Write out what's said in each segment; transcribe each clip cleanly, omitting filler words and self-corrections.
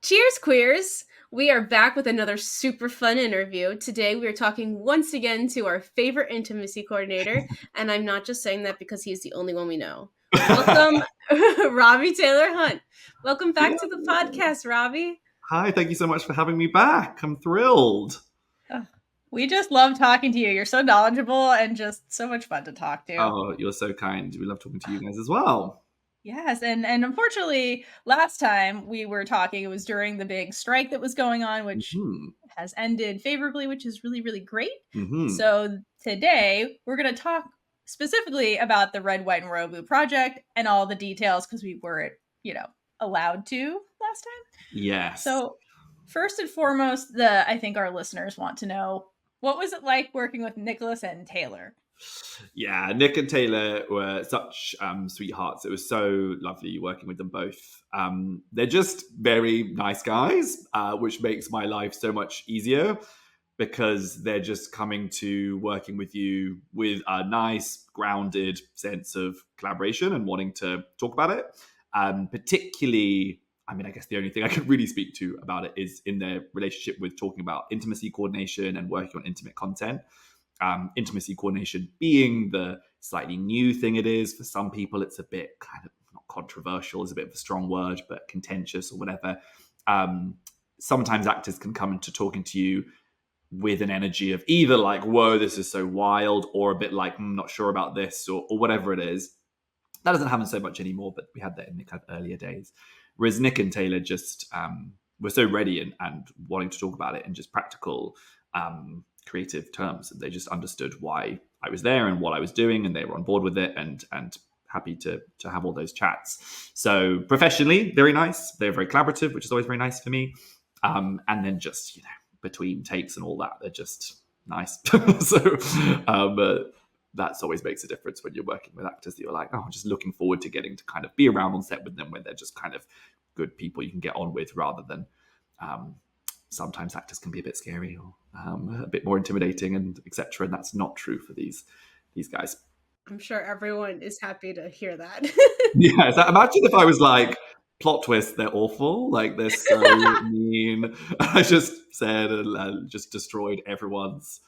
Cheers, queers! We are back with another super fun interview. Today, we are talking once again to our favorite intimacy coordinator, and I'm not just saying that because he's the only one we know. Welcome, Robbie Taylor Hunt. Welcome back to the Yeah. podcast, Robbie. Hi, thank you so much for having me back. I'm thrilled. Ugh, we just love talking to you. You're so knowledgeable and just so much fun to talk to. Oh, you're so kind. We love talking to you guys as well. Yes, and unfortunately, last time we were talking, it was during the big strike that was going on, which hmm has ended favorably, which is really, really great. hmm So today we're going to talk specifically about the Red, White, and Royal Blue project and all the details because we weren't, allowed to last time. Yes. So first and foremost, I think our listeners want to know, what was it like working with Nicholas and Taylor? Yeah, Nick and Taylor were such sweethearts. It was so lovely working with them both. They're just very nice guys, which makes my life so much easier because they're just coming to working with you with a nice, grounded sense of collaboration and wanting to talk about it. Particularly, I mean, I guess the only thing I can really speak to about it is in their relationship with talking about intimacy coordination and working on intimate content. Intimacy coordination being the slightly new thing it is. For some people, it's a bit kind of not controversial, is a bit of a strong word, but contentious or whatever. Sometimes actors can come into talking to you with an energy of either like, whoa, this is so wild, or a bit like, not sure about this, or whatever it is. That doesn't happen so much anymore, but we had that in the kind of earlier days. Whereas Nick and Taylor just were so ready and wanting to talk about it in just practical creative terms. They just understood why I was there and what I was doing, and they were on board with it and happy to have all those chats. So professionally, very nice. They're very collaborative, which is always very nice for me. And then just, between takes and all that, they're just nice. So that's always makes a difference when you're working with actors that you're like, oh, I'm just looking forward to getting to kind of be around on set with them when they're just kind of good people you can get on with, rather than sometimes actors can be a bit scary or a bit more intimidating and etc. And that's not true for these guys. I'm sure everyone is happy to hear that. Yeah, so imagine if I was like, plot twist, they're awful, like they're so mean. I just said and just destroyed everyone's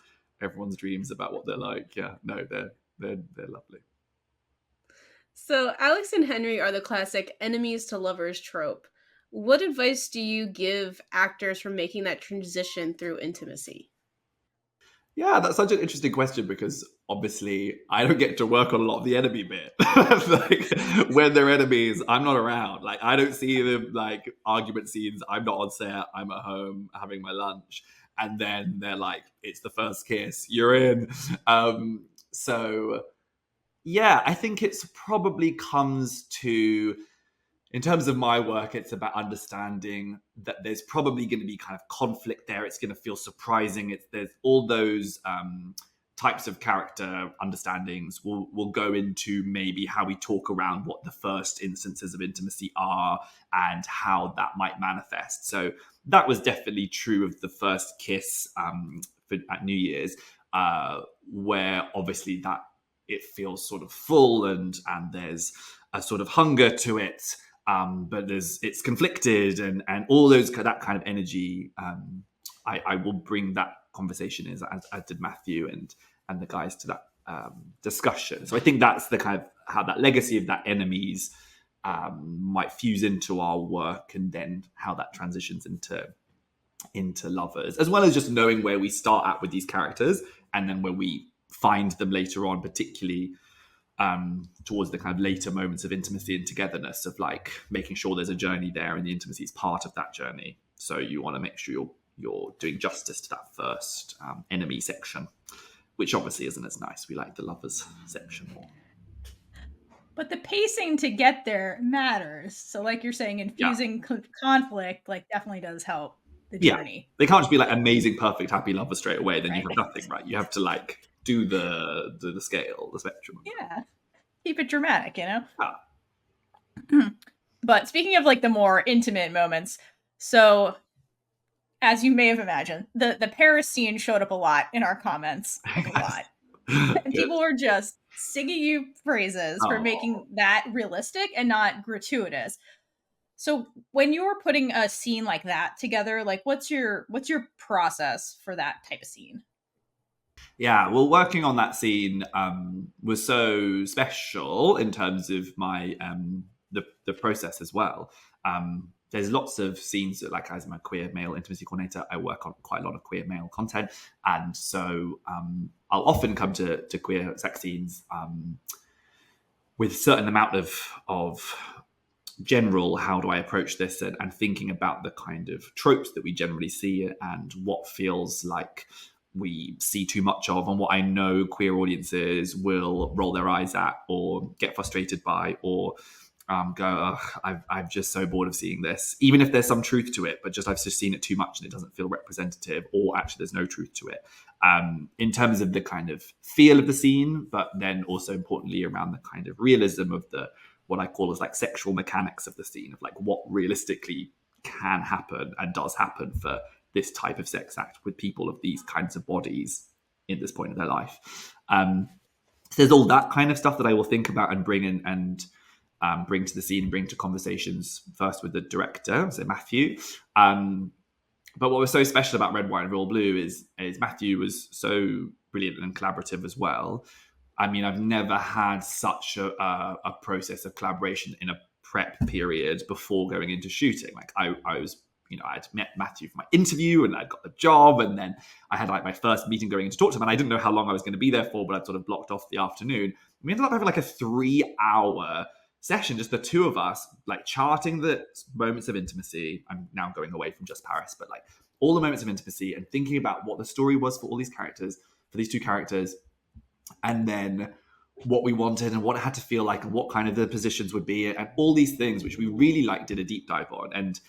dreams about what they're like. Yeah, no, they're lovely. So, Alex and Henry are the classic enemies to lovers trope. What advice do you give actors for making that transition through intimacy? Yeah, that's such an interesting question because obviously I don't get to work on a lot of the enemy bit. Like when they're enemies, I'm not around. Like I don't see them like argument scenes. I'm not on set. I'm at home having my lunch, and then they're like, "It's the first kiss. You're in." So yeah, I think it's probably comes to, in terms of my work, it's about understanding that there's probably going to be kind of conflict there. It's going to feel surprising. There's all those types of character understandings will go into maybe how we talk around what the first instances of intimacy are and how that might manifest. So that was definitely true of the first kiss at New Year's, where obviously that it feels sort of full and there's a sort of hunger to it. But it's conflicted and all that kind of energy. I will bring that conversation as did Matthew and the guys to that discussion. So I think that's the kind of how that legacy of that enemies might fuse into our work, and then how that transitions into lovers, as well as just knowing where we start at with these characters and then where we find them later on, particularly towards the kind of later moments of intimacy and togetherness, of like making sure there's a journey there and the intimacy is part of that journey. So you want to make sure you're doing justice to that first enemy section, which obviously isn't as nice. We like the lovers section more. But the pacing to get there matters. So like you're saying, infusing conflict like definitely does help the journey. They can't just be like amazing, perfect, happy lovers straight away. Then Right. you have nothing, right? You have to like do the scale, the spectrum. Yeah. Keep it dramatic, But speaking of like the more intimate moments, so as you may have imagined, the Paris scene showed up a lot in our comments, like a lot. And people were just singing you praises for making that realistic and not gratuitous. So when you're putting a scene like that together, like what's your process for that type of scene? Yeah, well, working on that scene was so special in terms of my the process as well. There's lots of scenes that, like, as my queer male intimacy coordinator, I work on quite a lot of queer male content, and so I'll often come to queer sex scenes with a certain amount of general how do I approach this, and thinking about the kind of tropes that we generally see and what feels like we see too much of, and what I know queer audiences will roll their eyes at or get frustrated by, or go, I'm just so bored of seeing this, even if there's some truth to it, but just I've just seen it too much and it doesn't feel representative, or actually there's no truth to it. In terms of the kind of feel of the scene, but then also importantly around the kind of realism of the what I call as like sexual mechanics of the scene, of like what realistically can happen and does happen for this type of sex act with people of these kinds of bodies in this point of their life. So there's all that kind of stuff that I will think about and bring in and bring to the scene and bring to conversations first with the director, so Matthew. But what was so special about Red, White, and Royal Blue is Matthew was so brilliant and collaborative as well. I mean, I've never had such a process of collaboration in a prep period before going into shooting. Like I was, I'd met Matthew for my interview and I'd got the job, and then I had like my first meeting going in to talk to him, and I didn't know how long I was going to be there for, but I'd sort of blocked off the afternoon. We ended up having like a 3-hour session, just the two of us, like charting the moments of intimacy. I'm now going away from just Paris, but like all the moments of intimacy and thinking about what the story was for all these characters, for these two characters, and then what we wanted and what it had to feel like and what kind of the positions would be, and all these things which we really like did a deep dive on. And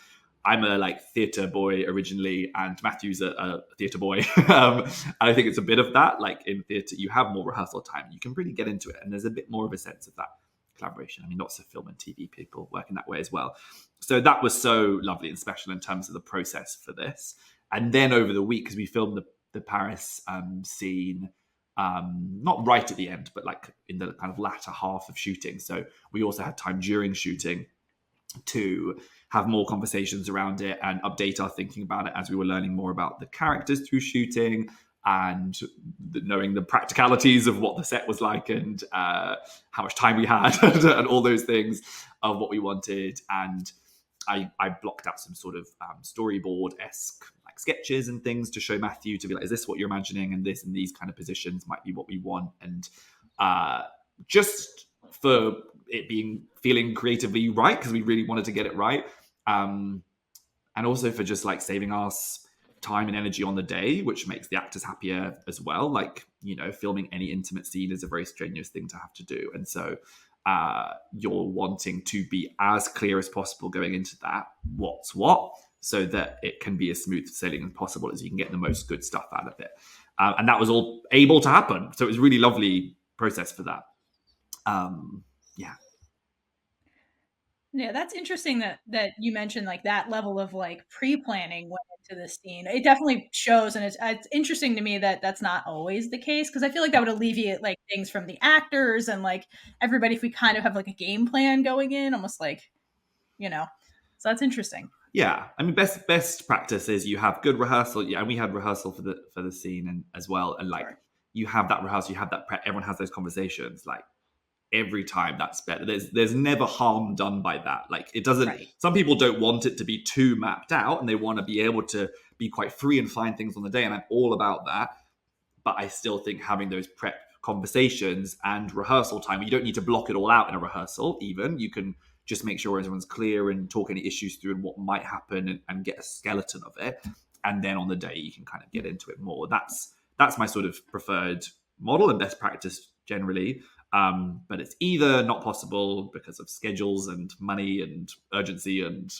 I'm a like theatre boy originally, and Matthew's a theatre boy. And I think it's a bit of that. Like in theatre, you have more rehearsal time, you can really get into it, and there's a bit more of a sense of that collaboration. I mean, lots of film and TV people work in that way as well. So that was so lovely and special in terms of the process for this. And then over the week, because we filmed the Paris scene not right at the end, but like in the kind of latter half of shooting. So we also had time during shooting to have more conversations around it and update our thinking about it as we were learning more about the characters through shooting, and knowing the practicalities of what the set was like, and how much time we had and all those things of what we wanted. And I blocked out some sort of storyboard-esque like sketches and things to show Matthew, to be like, is this what you're imagining? And this and these kind of positions might be what we want. And just for it feeling creatively right, because we really wanted to get it right. And also for just like saving us time and energy on the day, which makes the actors happier as well. Like, filming any intimate scene is a very strenuous thing to have to do. And so you're wanting to be as clear as possible going into that, what's what, so that it can be as smooth sailing as possible, as you can get the most good stuff out of it. And that was all able to happen. So it was a really lovely process for that. Yeah, that's interesting that you mentioned like that level of like pre-planning went into the scene. It definitely shows, and it's interesting to me that that's not always the case, because I feel like that would alleviate like things from the actors and like everybody if we kind of have like a game plan going in, almost like, so that's interesting. Yeah, I mean, best practice is you have good rehearsal. Yeah, and we had rehearsal for the scene and as well, and like you have that rehearsal, you have that prep. Everyone has those conversations. Like every time, that's better. There's never harm done by that. Like it doesn't. Right. Some people don't want it to be too mapped out, and they want to be able to be quite free and find things on the day. And I'm all about that. But I still think having those prep conversations and rehearsal time, you don't need to block it all out in a rehearsal. Even you can just make sure everyone's clear and talk any issues through and what might happen, and get a skeleton of it. And then on the day, you can kind of get into it more. That's my sort of preferred model and best practice generally. But it's either not possible because of schedules and money and urgency, and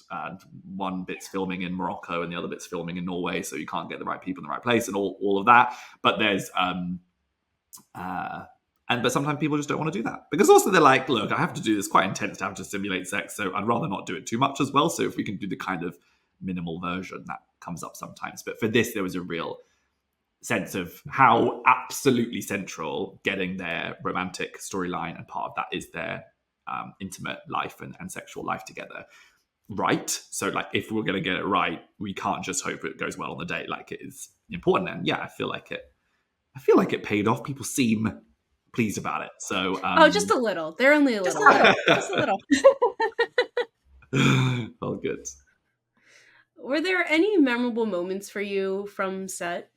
one bit's filming in Morocco and the other bit's filming in Norway, so you can't get the right people in the right place and all of that. But there's but sometimes people just don't want to do that, because also they're like, look, I have to do this quite intense to have to simulate sex, so I'd rather not do it too much as well. So if we can do the kind of minimal version, that comes up sometimes. But for this, there was a real sense of how absolutely central getting their romantic storyline, and part of that is their intimate life and sexual life together. right. So like if we're going to get it right, we can't just hope it goes well on the day. Like it is important. And yeah, I feel like it paid off. People seem pleased about it. So just a little. They're only a Just a little. little. Just a little. All good. Were there any memorable moments for you from set?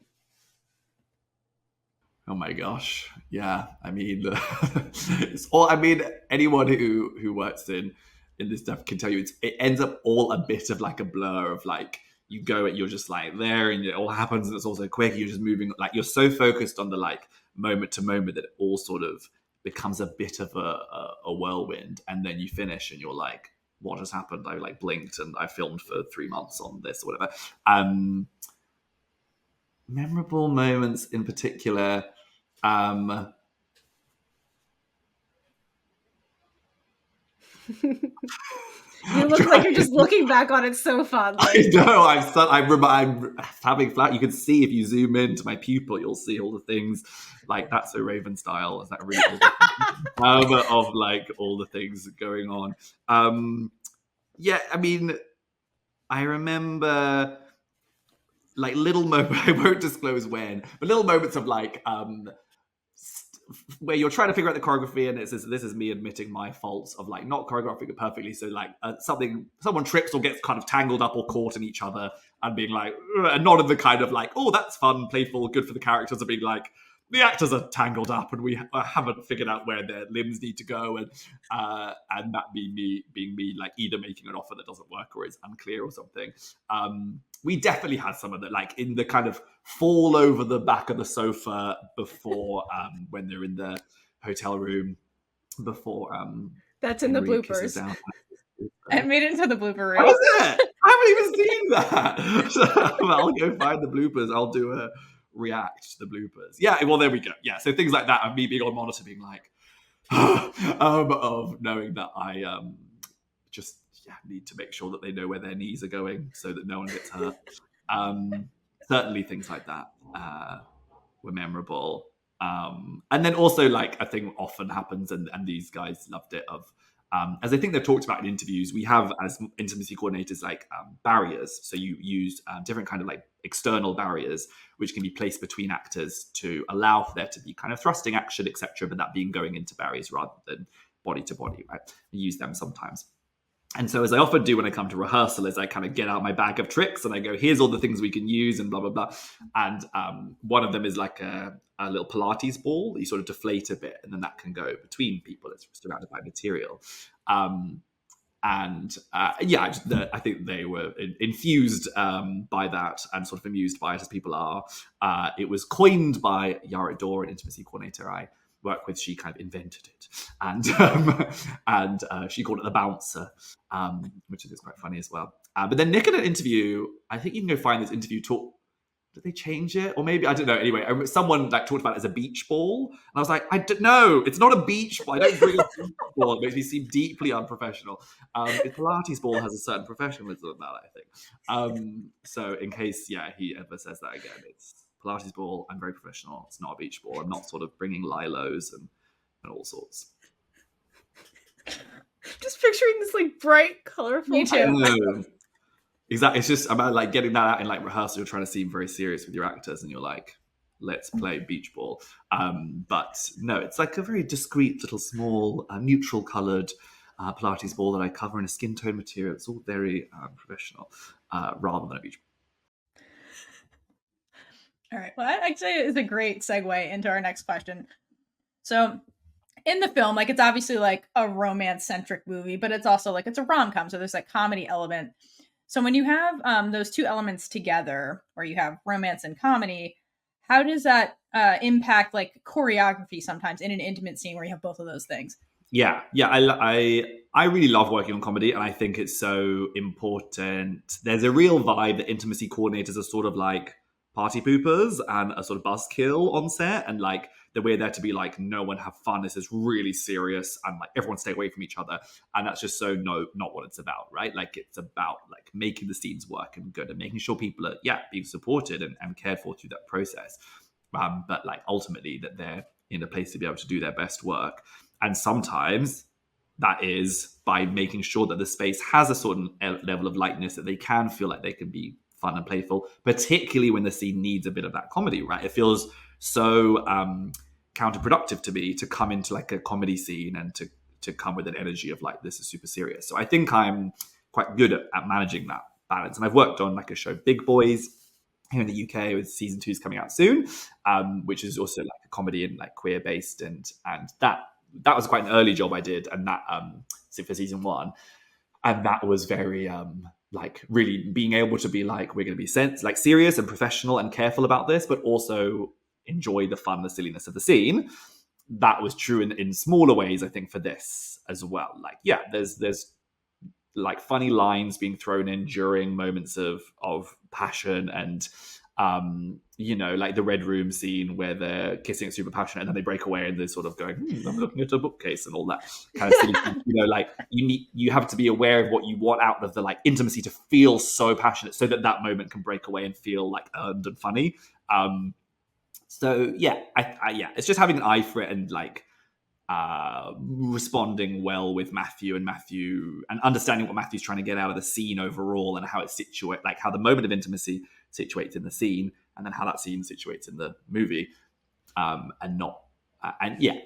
Oh my gosh. Yeah. I mean, it's all, I mean, anyone who works in this stuff can tell you it ends up all a bit of like a blur of like, you go and you're just like there and it all happens and it's also quick. You're just moving, like you're so focused on the like moment to moment that it all sort of becomes a bit of a whirlwind. And then you finish and you're like, what just happened? I like blinked and I filmed for 3 months on this or whatever. Memorable moments in particular. You look like you're just looking back on it so fondly. I know. I'm having flat. You can see if you zoom into my pupil, you'll see all the things like That's So Raven style. Is that really of like all the things going on? Yeah, I mean, I remember like little moments. I won't disclose when, but little moments of like where you're trying to figure out the choreography and this is me admitting my faults of like not choreographing it perfectly. So like someone trips or gets kind of tangled up or caught in each other and being like, and not in the kind of like, oh, that's fun, playful, good for the characters, of being like, the actors are tangled up and we haven't figured out where their limbs need to go, and that being me like either making an offer that doesn't work or is unclear or something. We definitely had some of that, like in the kind of fall over the back of the sofa before when they're in the hotel room before that's in the bloopers. I made it into the blooper reel. How was it? I haven't even seen that. So, I'll go find the bloopers. I'll do a react to the bloopers. Yeah, well, there we go. Yeah, so things like that of me being on monitor being like of knowing that I just need to make sure that they know where their knees are going so that no one gets hurt. Certainly things like that were memorable. And then also like a thing often happens, and these guys loved it, of as I think they've talked about in interviews, we have as intimacy coordinators like barriers. So you use different kind of like external barriers which can be placed between actors to allow for there to be kind of thrusting action, etc., but that being going into barriers rather than body to body, right? We use them sometimes. And so as I often do when I come to rehearsal is I kind of get out my bag of tricks and I go, here's all the things we can use and blah, blah, blah. And one of them is like a little Pilates ball that you sort of deflate a bit and then that can go between people. It's surrounded by material. I think they were infused by that and sort of amused by it, as people are. It was coined by Yara Dor, an intimacy coordinator I work with. She kind of invented it, and she called it the bouncer, which is quite funny as well. But then Nick in an interview, I think you can go find this interview talk. Did they change it? Or maybe, I don't know. Anyway, someone like talked about it as a beach ball. And I was like, I don't know. It's not a beach ball. I don't bring a beach ball. It makes me seem deeply unprofessional. The Pilates ball has a certain professionalism about it, I think. So in case, he ever says that again, it's Pilates ball. I'm very professional. It's not a beach ball. I'm not sort of bringing lilos and all sorts. Just picturing this like bright, colorful. Me too. Exactly. It's just about like getting that out in like rehearsal. You're trying to seem very serious with your actors and you're like, let's play beach ball. But no, it's like a very discreet little small neutral colored Pilates ball that I cover in a skin tone material. It's all very professional rather than a beach ball. All right. Well, I'd say it's a great segue into our next question. So in the film, like it's obviously like a romance centric movie, but it's also like it's a rom-com. So there's like comedy element. So when you have those two elements together, where you have romance and comedy, how does that impact like choreography sometimes in an intimate scene where you have both of those things? Yeah. I really love working on comedy, and I think it's so important. There's a real vibe that intimacy coordinators are sort of like party poopers and a sort of buzzkill on set, and like that we're there to be like, no one have fun, this is really serious, and like everyone stay away from each other. And that's just not what it's about, right? Like it's about like making the scenes work and good and making sure people are being supported and cared for through that process, but like ultimately that they're in a place to be able to do their best work. And sometimes that is by making sure that the space has a certain level of lightness, that they can feel like they can be fun and playful, particularly when the scene needs a bit of that comedy, right? It feels so counterproductive to me to come into like a comedy scene and to come with an energy of like, this is super serious. So I think I'm quite good at managing that balance. And I've worked on like a show, Big Boys, here in the UK, with season 2 is coming out soon, which is also like a comedy and like queer based, and that was quite an early job I did, and that for season 1, and that was very like really being able to be like, we're going to be like serious and professional and careful about this, but also enjoy the fun, the silliness of the scene. That was true in smaller ways, I think, for this as well. Like, yeah, there's like funny lines being thrown in during moments of passion, and like the red room scene where they're kissing super passionate and then they break away and they're sort of going, I'm looking at a bookcase and all that kind of silly stuff. Like you have to be aware of what you want out of the like intimacy to feel so passionate, so that moment can break away and feel like earned and funny. So yeah, I it's just having an eye for it, and like responding well with Matthew and understanding what Matthew's trying to get out of the scene overall, and how it situates, like how the moment of intimacy situates in the scene, and then how that scene situates in the movie,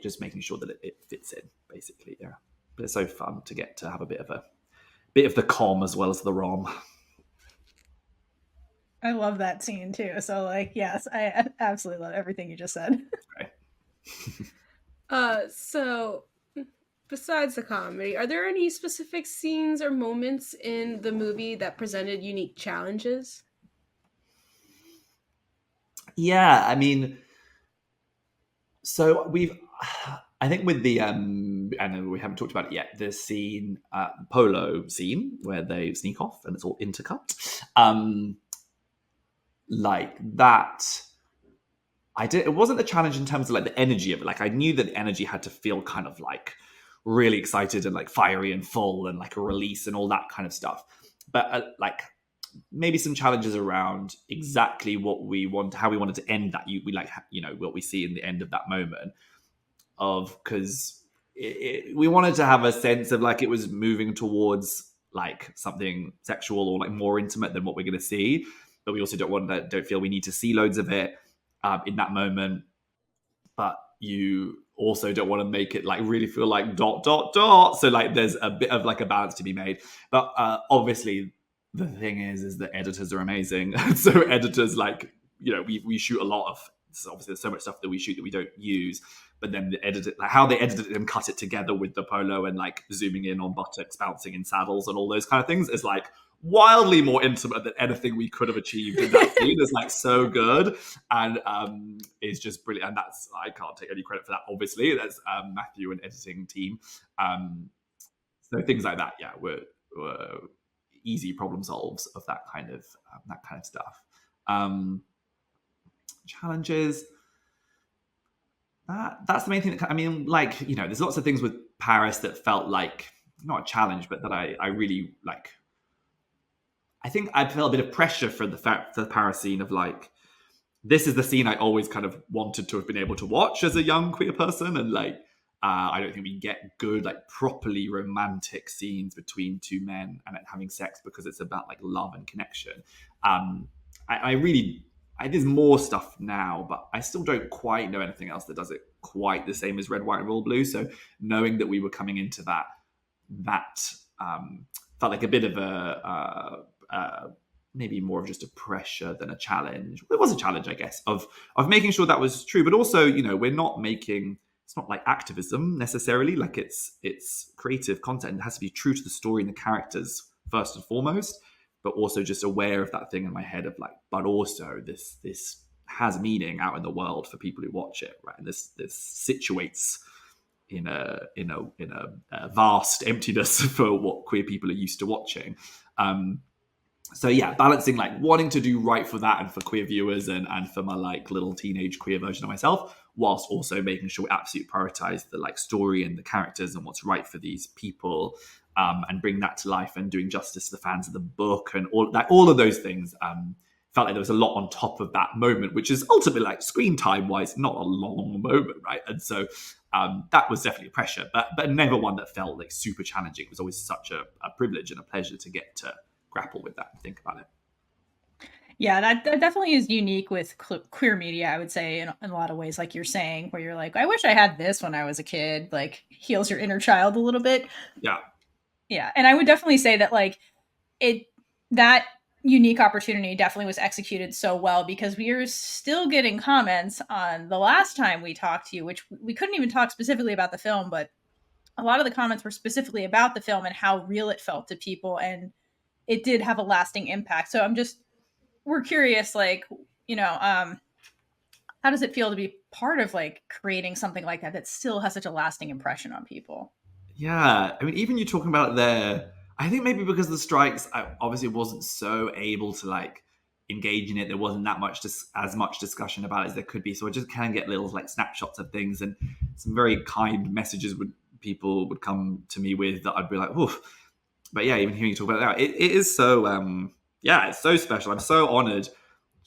just making sure that it fits in, basically. Yeah, but it's so fun to get to have a bit of the com as well as the rom. I love that scene too. So like, yes, I absolutely love everything you just said. Right. So besides the comedy, are there any specific scenes or moments in the movie that presented unique challenges? Yeah, I mean, so I think with the I know we haven't talked about it yet, the scene, polo scene where they sneak off and it's all intercut. Like that, it wasn't a challenge in terms of like the energy of it. Like I knew that the energy had to feel kind of like really excited and like fiery and full and like a release and all that kind of stuff. But like maybe some challenges around exactly what we want, how we wanted to end that. We like, what we see in the end of that moment because we wanted to have a sense of like it was moving towards like something sexual or like more intimate than what we're going to see. But we also don't feel we need to see loads of it in that moment. But you also don't want to make it like really feel like ... So like there's a bit of like a balance to be made. But obviously the thing is that editors are amazing. So editors, like, we shoot a lot of, obviously there's so much stuff that we shoot that we don't use, but then the editor, like how they edited it and cut it together with the polo and like zooming in on buttocks bouncing in saddles and all those kind of things is like wildly more intimate than anything we could have achieved in that scene. Is like so good, and is just brilliant. And that's, I can't take any credit for that, obviously. That's Matthew and editing team. So things like that, yeah, were easy problem solves of that kind of stuff. Challenges. That's the main thing. I mean, like, there's lots of things with Paris that felt like not a challenge, but that I really like. I think I felt a bit of pressure for the Paris scene of like, this is the scene I always kind of wanted to have been able to watch as a young queer person, and like, I don't think we get good, like, properly romantic scenes between two men and having sex because it's about like love and connection. There's more stuff now, but I still don't quite know anything else that does it quite the same as Red, White, Royal Blue. So knowing that we were coming into that felt like a bit of a maybe more of just a pressure than a challenge. It was a challenge, I guess, of making sure that was true, but also, we're not making. It's not like activism necessarily. Like it's creative content. It has to be true to the story and the characters first and foremost, but also just aware of that thing in my head of like, but also this has meaning out in the world for people who watch it, right? And this situates in a vast emptiness for what queer people are used to watching. So yeah, balancing like wanting to do right for that and for queer viewers and for my like little teenage queer version of myself, whilst also making sure we absolutely prioritize the like story and the characters and what's right for these people, and bring that to life and doing justice to the fans of the book and all of those things. Felt like there was a lot on top of that moment, which is ultimately like screen time wise not a long moment, right? And so That was definitely a pressure, but never one that felt like super challenging. It was always such a privilege and a pleasure to get to grapple with that and think about it. Yeah, that definitely is unique with queer media, I would say, in a lot of ways, like you're saying, where you're like, I wish I had this when I was a kid, like heals your inner child a little bit. Yeah. Yeah. And I would definitely say that like that unique opportunity definitely was executed so well, because we are still getting comments on the last time we talked to you, which we couldn't even talk specifically about the film, but a lot of the comments were specifically about the film and how real it felt to people. And it did have a lasting impact. So we're curious, like, how does it feel to be part of like creating something like that still has such a lasting impression on people? Yeah, I mean, even you talking about it there, I think maybe because of the strikes, I obviously wasn't so able to like engage in it. There wasn't that much as much discussion about it as there could be. So I just can get little like snapshots of things, and some very kind messages people would come to me with that I'd be like, oof. But yeah, even hearing you talk about it now, it is so it's so special. I'm so honored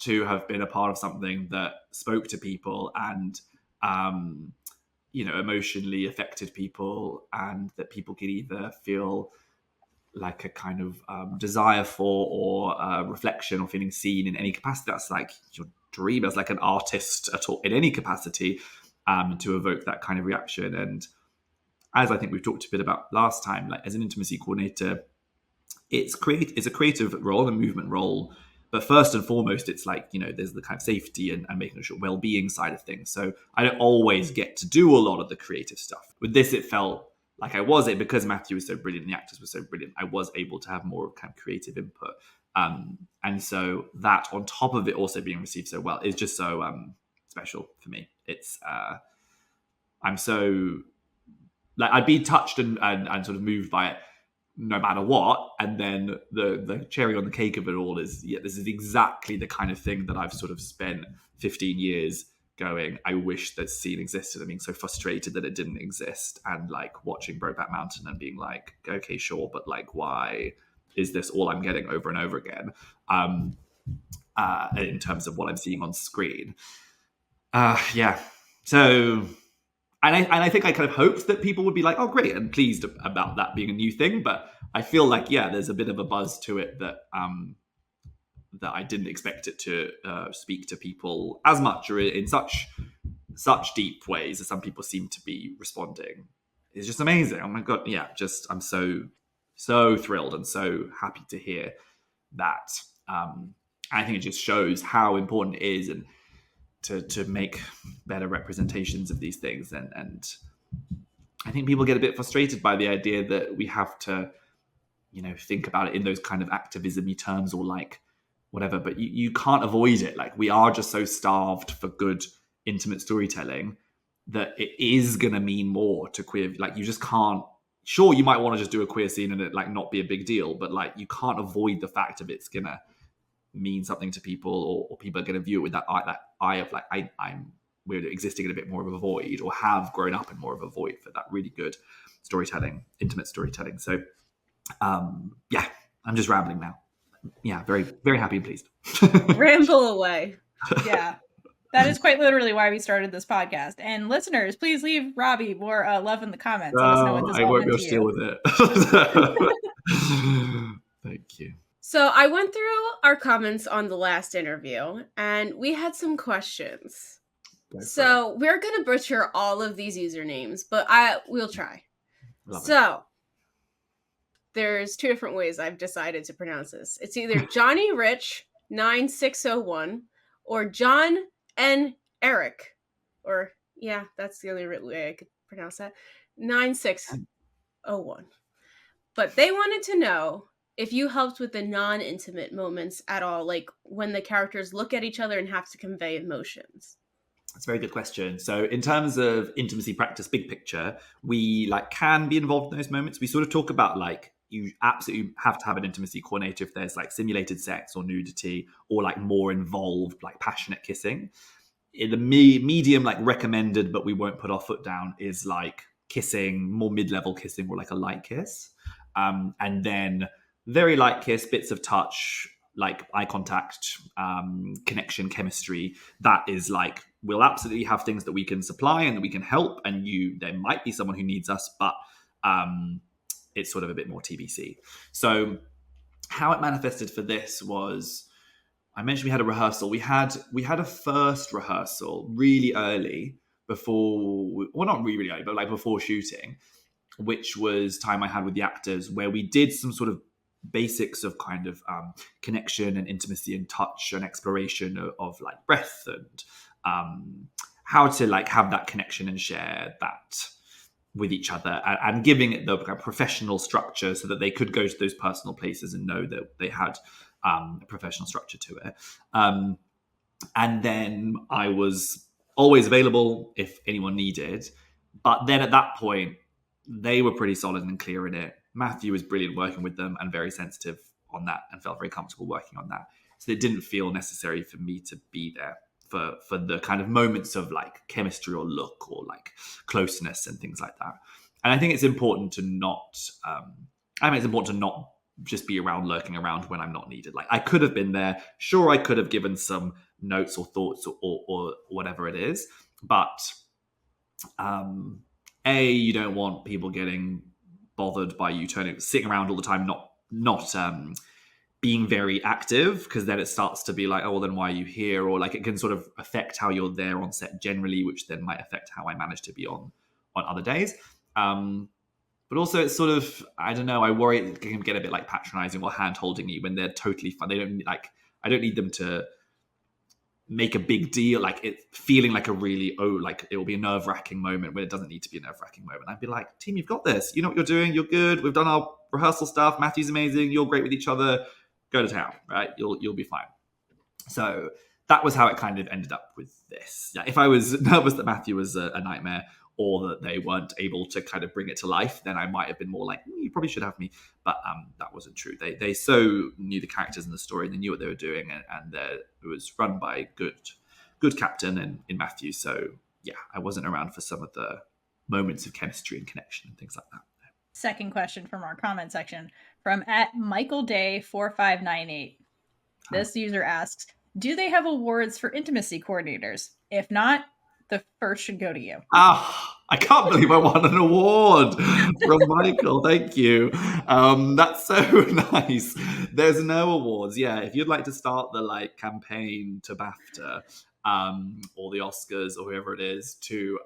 to have been a part of something that spoke to people and emotionally affected people, and that people could either feel like a kind of desire for, or reflection, or feeling seen in any capacity. That's like your dream as like an artist at all, in any capacity, to evoke that kind of reaction. And as I think we've talked a bit about last time, like as an intimacy coordinator, it's a creative role, a movement role. But first and foremost, it's like, there's the kind of safety and making sure well-being side of things. So I don't always get to do a lot of the creative stuff. With this, it felt like I was it, because Matthew was so brilliant and the actors were so brilliant. I was able to have more kind of creative input. And so that on top of it also being received so well is just so special for me. It's I'm so like, I'd be touched and sort of moved by it no matter what. And then the cherry on the cake of it all is, this is exactly the kind of thing that I've sort of spent 15 years going, I wish that scene existed, and being so frustrated that it didn't exist, and like watching Brokeback Mountain and being like, okay, sure, but like, why is this all I'm getting over and over again, in terms of what I'm seeing on screen? So and I think I kind of hoped that people would be like, oh, great, and pleased about that being a new thing. But I feel like, there's a bit of a buzz to it that I didn't expect it to speak to people as much, or in such deep ways as some people seem to be responding. It's just amazing. Oh my God. Yeah, I'm so thrilled and so happy to hear that. I think it just shows how important it is, and to make better representations of these things. And I think people get a bit frustrated by the idea that we have to, think about it in those kind of activism-y terms, or like whatever, but you can't avoid it. Like, we are just so starved for good, intimate storytelling that it is going to mean more to queer. Like, you just can't, sure, you might want to just do a queer scene and it like not be a big deal, but like, you can't avoid the fact of it's going to mean something to people, or people are going to view it with that eye of like, we're existing in a bit more of a void, or have grown up in more of a void for that really good storytelling, intimate storytelling. So I'm just rambling now. Very, very happy and pleased. Ramble away. Yeah, that is quite literally why we started this podcast. And listeners, please leave Robbie more love in the comments. Let us know what this I all won't be meant able to to you. deal with it. Thank you. So I went through our comments on the last interview, and we had some questions. So we're going to butcher all of these usernames, but we'll try. So there's two different ways I've decided to pronounce this. It's either Johnny Rich 9601 or John N. Eric, or that's the only way I could pronounce that, 9601. But they wanted to know if you helped with the non-intimate moments at all, like when the characters look at each other and have to convey emotions. That's a very good question. So in terms of intimacy practice, big picture, we can be involved in those moments. We sort of talk about you absolutely have to have an intimacy coordinator if there's simulated sex or nudity, or more involved, passionate kissing. In the medium, recommended, but we won't put our foot down, is kissing, more mid-level kissing, or a light kiss. And then very light kiss, bits of touch, eye contact, connection, chemistry. That is we'll absolutely have things that we can supply and that we can help, and there might be someone who needs us, but it's sort of a bit more TBC. So how it manifested for this was, I mentioned we had a rehearsal. We had a first rehearsal really early before, well, not really early, but like before shooting, which was time I had with the actors, where we did some sort of basics of kind of connection and intimacy and touch and exploration of like breath and how to like have that connection and share that with each other, and giving it the kind of professional structure so that they could go to those personal places and know that they had a professional structure to it. And then I was always available if anyone needed. But then at that point, they were pretty solid and clear in it. Matthew was brilliant working with them and very sensitive on that and felt very comfortable working on that. So it didn't feel necessary for me to be there for the kind of moments of like chemistry or look or like closeness and things like that. And I think it's important to not, it's important to not just be around, lurking around when I'm not needed. Like I could have been there. Sure, I could have given some notes or thoughts or whatever it is. But you don't want people getting bothered by you sitting around all the time, not being very active, because then it starts to be like, oh, well, then why are you here? Or like it can sort of affect how you're there on set generally, which then might affect how I manage to be on other days. But also it's sort of, I don't know, I worry it can get a bit like patronizing or hand-holding you when they're totally fun. They don't like, I don't need them to make a big deal, like it feeling like a really, like it will be a nerve-wracking moment when it doesn't need to be a nerve-wracking moment. I'd be like, team, you've got this. You know what you're doing. You're good. We've done our rehearsal stuff. Matthew's amazing. You're great with each other. Go to town, right? You'll be fine. So that was how it kind of ended up with this. Yeah, if I was nervous that Matthew was a nightmare or that they weren't able to kind of bring it to life, then I might have been more like, you probably should have me. But that wasn't true. They so knew the characters in the story, and they knew what they were doing, and it was run by a good captain in Matthew. So yeah, I wasn't around for some of the moments of chemistry and connection and things like that. Second question from our comment section from @MichaelDay4598. This user asks, do they have awards for intimacy coordinators? If not, the first should go to you. I can't believe I won an award from Michael. Thank you. That's so nice. There's no awards. Yeah, if you'd like to start the like campaign to BAFTA or the Oscars or whoever it is to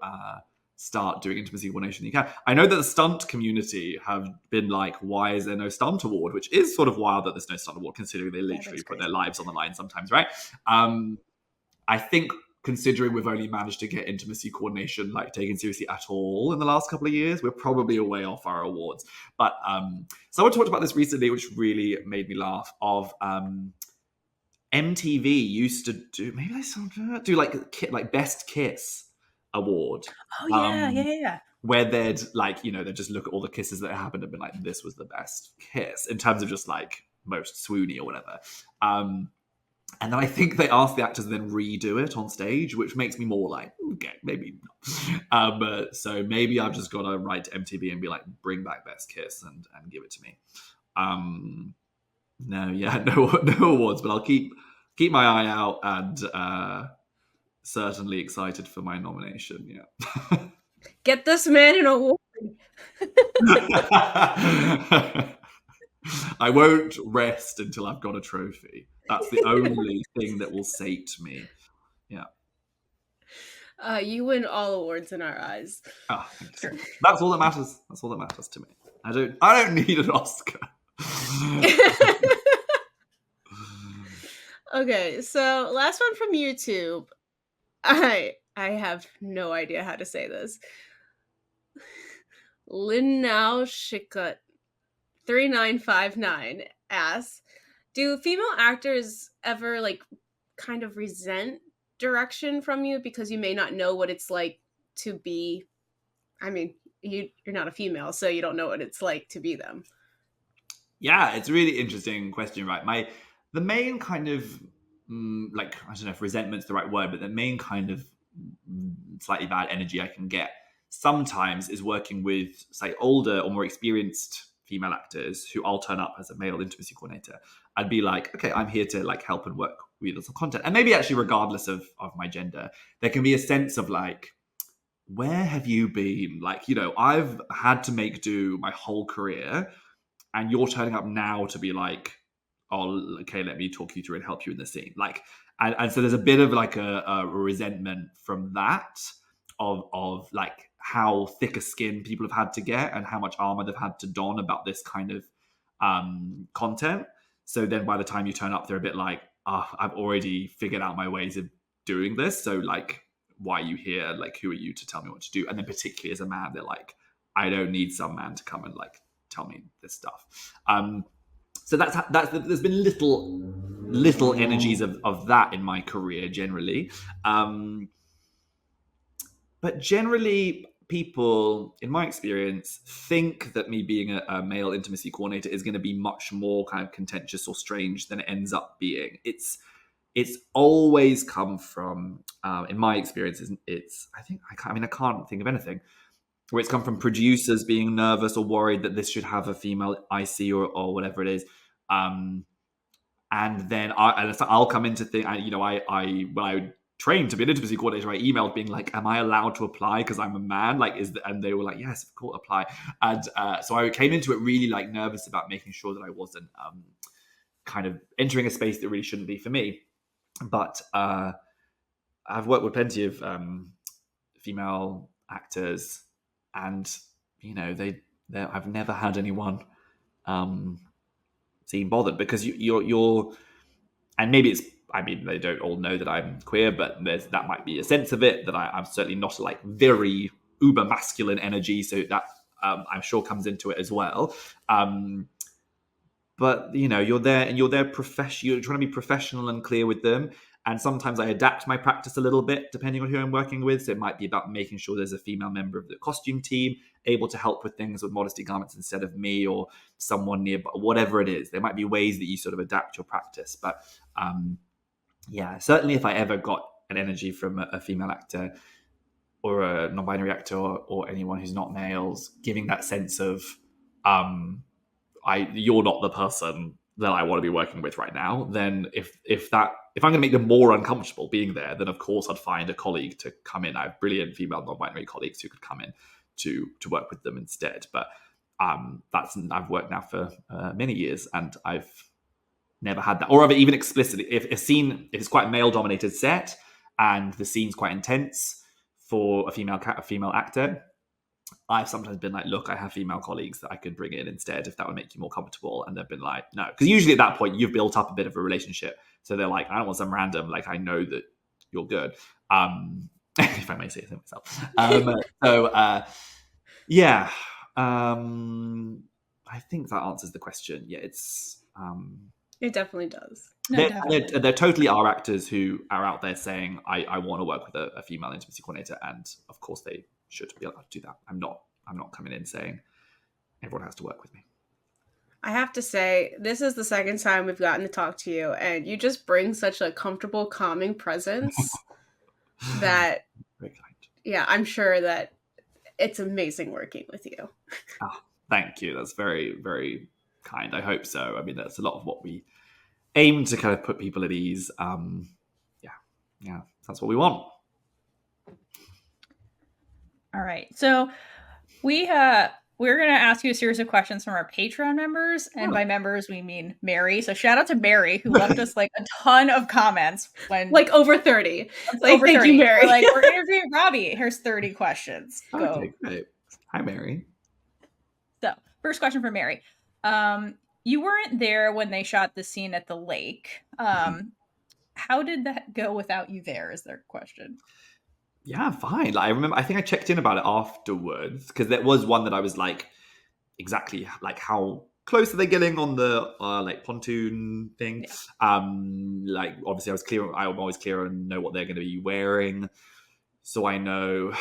start doing intimacy coordination, you can. I know that the stunt community have been like, why is there no stunt award? Which is sort of wild that there's no stunt award, considering they literally put their lives on the line sometimes, right? I think considering we've only managed to get intimacy coordination like taken seriously at all in the last couple of years, we're probably a way off our awards. But someone talked about this recently, which really made me laugh, of MTV used to do, maybe they still do like Best Kiss award. Oh yeah. Where they'd like, they'd just look at all the kisses that happened and be like, this was the best kiss in terms of just like most swoony or whatever. And then I think they asked the actors to then redo it on stage, which makes me more like, okay, maybe not. So maybe I've just got to write to MTV and be like, bring back Best Kiss and give it to me. No awards, but I'll keep my eye out and certainly excited for my nomination. Yeah. Get this man an award. I won't rest until I've got a trophy. That's the only thing that will sate me. Yeah. You win all awards in our eyes. Sure. That's all that matters. That's all that matters to me. I don't need an Oscar. Okay, so last one from YouTube. I have no idea how to say this. Linnao Shikut 3959 asks, do female actors ever like kind of resent direction from you because you may not know what it's like to be, I mean, you're not a female, so you don't know what it's like to be them? Yeah, it's a really interesting question, right? The main kind of like, I don't know if resentment's the right word, but the main kind of slightly bad energy I can get sometimes is working with, say, older or more experienced female actors who I'll turn up as a male intimacy coordinator. I'd be like, okay, I'm here to like help and work read lots of content. And maybe actually regardless of my gender, there can be a sense of like, where have you been? Like, you know, I've had to make do my whole career, and you're turning up now to be like, oh, okay, let me talk you through and help you in the scene. Like, and so there's a bit of like a resentment from that of like how thick a skin people have had to get and how much armor they've had to don about this kind of content. So then by the time you turn up, they're a bit like, I've already figured out my ways of doing this. So like, why are you here? Like, who are you to tell me what to do? And then particularly as a man, they're like, I don't need some man to come and like tell me this stuff. So that's there's been little energies of that in my career generally. But generally, people, in my experience, think that me being a male intimacy coordinator is going to be much more kind of contentious or strange than it ends up being. It's always come from, in my experience, I can't think of anything where it's come from producers being nervous or worried that this should have a female IC or whatever it is. And then I'll come into things, you know, when I trained to be an intimacy coordinator, I emailed being like, am I allowed to apply because I'm a man? Like, and they were like, yes, of course, apply. And so I came into it really like nervous about making sure that I wasn't kind of entering a space that really shouldn't be for me. But I've worked with plenty of female actors, and you know, I've never had anyone seem bothered, because you're, and maybe it's, I mean, they don't all know that I'm queer, but that might be a sense of it, that I'm certainly not like very uber masculine energy, so that I'm sure comes into it as well. But you know, you're there you're trying to be professional and clear with them. And sometimes I adapt my practice a little bit depending on who I'm working with. So it might be about making sure there's a female member of the costume team able to help with things with modesty garments instead of me, or someone nearby, whatever it is. There might be ways that you sort of adapt your practice. But yeah, certainly if I ever got an energy from a female actor or a non-binary actor or anyone who's not males, giving that sense of you're not the person that I want to be working with right now, then if I'm going to make them more uncomfortable being there, then of course I'd find a colleague to come in. I have brilliant female non-binary colleagues who could come in to work with them instead. But I've worked now for many years, and I've never had that, or I've even explicitly, if it's quite a male dominated set and the scene's quite intense for a female actor, I've sometimes been like, look, I have female colleagues that I could bring in instead if that would make you more comfortable. And they've been like, no. Because usually at that point, you've built up a bit of a relationship. So they're like, I don't want some random, like, I know that you're good. If I may say so myself. Yeah. I think that answers the question. Yeah, it's... It definitely does. There totally are actors who are out there saying, I want to work with a female intimacy coordinator. And of course they should be allowed to do that. I'm not coming in saying everyone has to work with me. I have to say, this is the second time we've gotten to talk to you, and you just bring such a comfortable, calming presence that, very kind. Yeah, I'm sure that it's amazing working with you. Thank you. That's very, very kind. I hope so. I mean, that's a lot of what we aim to kind of put people at ease. Yeah, that's what we want. All right. So we're going to ask you a series of questions from our Patreon members. And by members, we mean Mary. So shout out to Mary, who left us like a ton of comments. Like over 30. Like, thank 30. You, Mary. We're interviewing Robbie. Here's 30 questions. Go. Okay, great. Hi, Mary. So first question for Mary. You weren't there when they shot the scene at the lake. How did that go without you there, is their question. Yeah, fine. Like, I remember, I think I checked in about it afterwards, because there was one that I was like, exactly, like, how close are they getting on the like pontoon thing? Yeah. Like, obviously I'm always clear and know what they're going to be wearing, so I know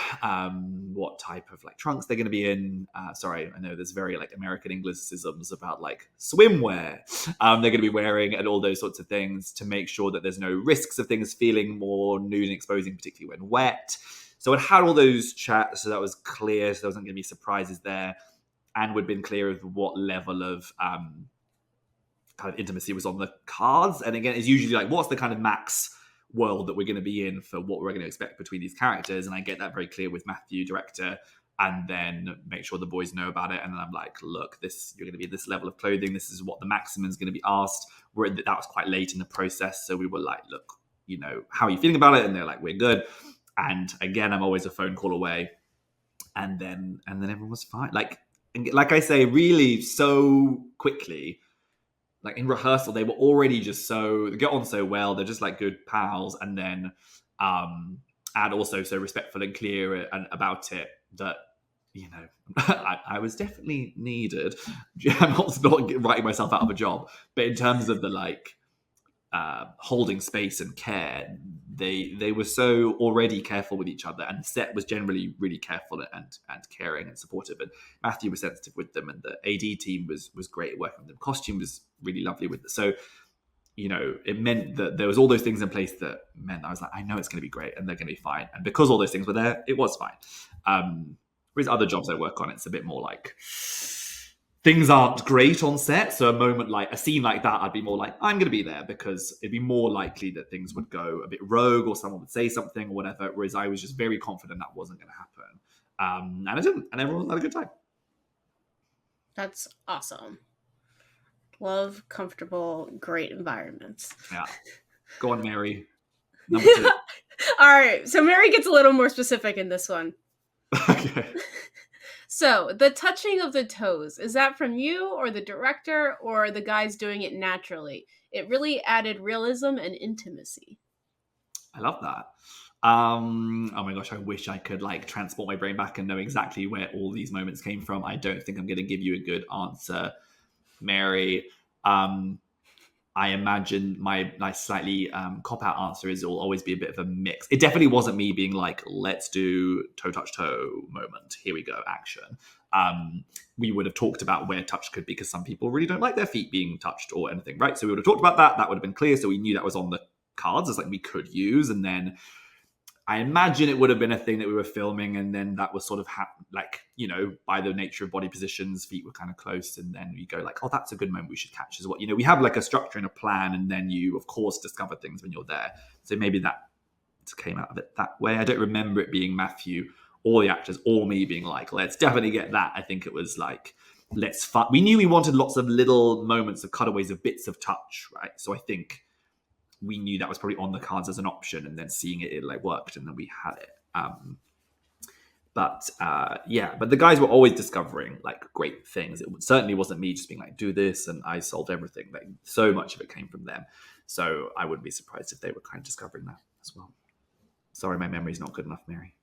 what type of like trunks they're going to be in. Sorry, I know there's very like American Anglicisms about like swimwear they're going to be wearing and all those sorts of things, to make sure that there's no risks of things feeling more nude and exposing, particularly when wet. So it had all those chats, so that was clear. So there wasn't going to be surprises there, and we'd been clear of what level of kind of intimacy was on the cards. And again, it's usually like, what's the kind of max world that we're going to be in for what we're going to expect between these characters? And I get that very clear with Matthew, director, and then make sure the boys know about it. And then I'm like, look, you're going to be this level of clothing. This is what the maximum is going to be asked. That was quite late in the process. So we were like, look, how are you feeling about it? And they're like, we're good. And again, I'm always a phone call away. And then everyone was fine. Like I say, really so quickly, like in rehearsal, they were already just they get on so well. They're just like good pals. And then, and also so respectful and clear about it that, I was definitely needed. I'm not writing myself out of a job, but in terms of the like holding space and care, they were so already careful with each other, and the set was generally really careful and caring and supportive. And Matthew was sensitive with them, and the AD team was great at working with them. Costume was really lovely with them. So it meant that there was all those things in place that meant I was like, I know it's going to be great and they're going to be fine. And because all those things were there, it was fine. Whereas other jobs I work on, it's a bit more like things aren't great on set. So a scene like that, I'd be more like, I'm going to be there because it'd be more likely that things would go a bit rogue or someone would say something or whatever. Whereas I was just very confident that wasn't going to happen. And it didn't. And everyone had a good time. That's awesome. Love comfortable, great environments. Yeah. Go on, Mary. Number 2. All right. So Mary gets a little more specific in this one. Okay. So the touching of the toes, is that from you or the director or the guys doing it naturally? It really added realism and intimacy. I love that. Oh my gosh, I wish I could like transport my brain back and know exactly where all these moments came from. I don't think I'm going to give you a good answer, Mary. I imagine my slightly cop-out answer is it will always be a bit of a mix. It definitely wasn't me being like, let's do toe touch toe moment. Here we go, action. We would have talked about where touch could be because some people really don't like their feet being touched or anything, right? So we would have talked about that. That would have been clear. So we knew that was on the cards as like we could use. And then I imagine it would have been a thing that we were filming, and then that was sort of by the nature of body positions, feet were kind of close, and then you go like, oh, that's a good moment we should catch as well. We have like a structure and a plan, and then you of course discover things when you're there. So maybe that came out of it that way. I don't remember it being Matthew or the actors or me being like, let's definitely get that. I think it was like, we knew we wanted lots of little moments of cutaways of bits of touch, right? So I think we knew that was probably on the cards as an option, and then seeing it like worked, and then we had it. But the guys were always discovering like great things. It certainly wasn't me just being like, do this and I solved everything. Like so much of it came from them. So I wouldn't be surprised if they were kind of discovering that as well. Sorry, my memory's not good enough, Mary.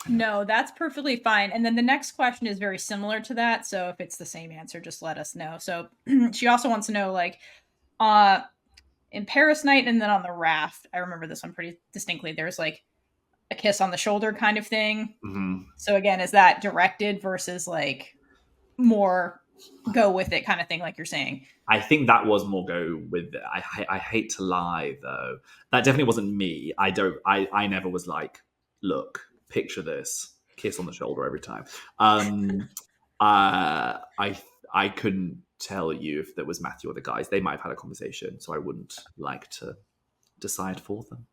No, that's perfectly fine. And then the next question is very similar to that. So if it's the same answer, just let us know. So she also wants to know like, in Paris Night and then on the raft, I remember this one pretty distinctly. There's like a kiss on the shoulder kind of thing. Mm-hmm. So again, is that directed versus like more go with it kind of thing, like you're saying? I think that was more go with it. I hate to lie though. That definitely wasn't me. I never was like, look, picture this, kiss on the shoulder every time. I couldn't tell you if there was Matthew or the guys. They might have had a conversation, so I wouldn't like to decide for them.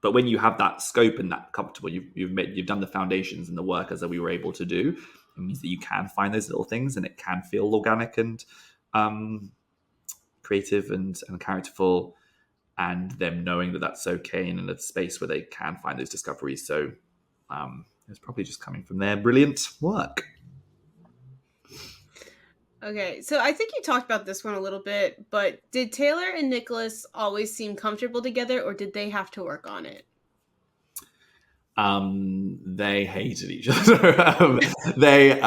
But when you have that scope and that comfortable, you've done the foundations and the work as that we were able to do. It means that you can find those little things, and it can feel organic and creative and characterful, and them knowing that that's okay and in a space where they can find those discoveries. So it's probably just coming from their brilliant work. Okay, so I think you talked about this one a little bit, but did Taylor and Nicholas always seem comfortable together, or did they have to work on it? They hated each other. They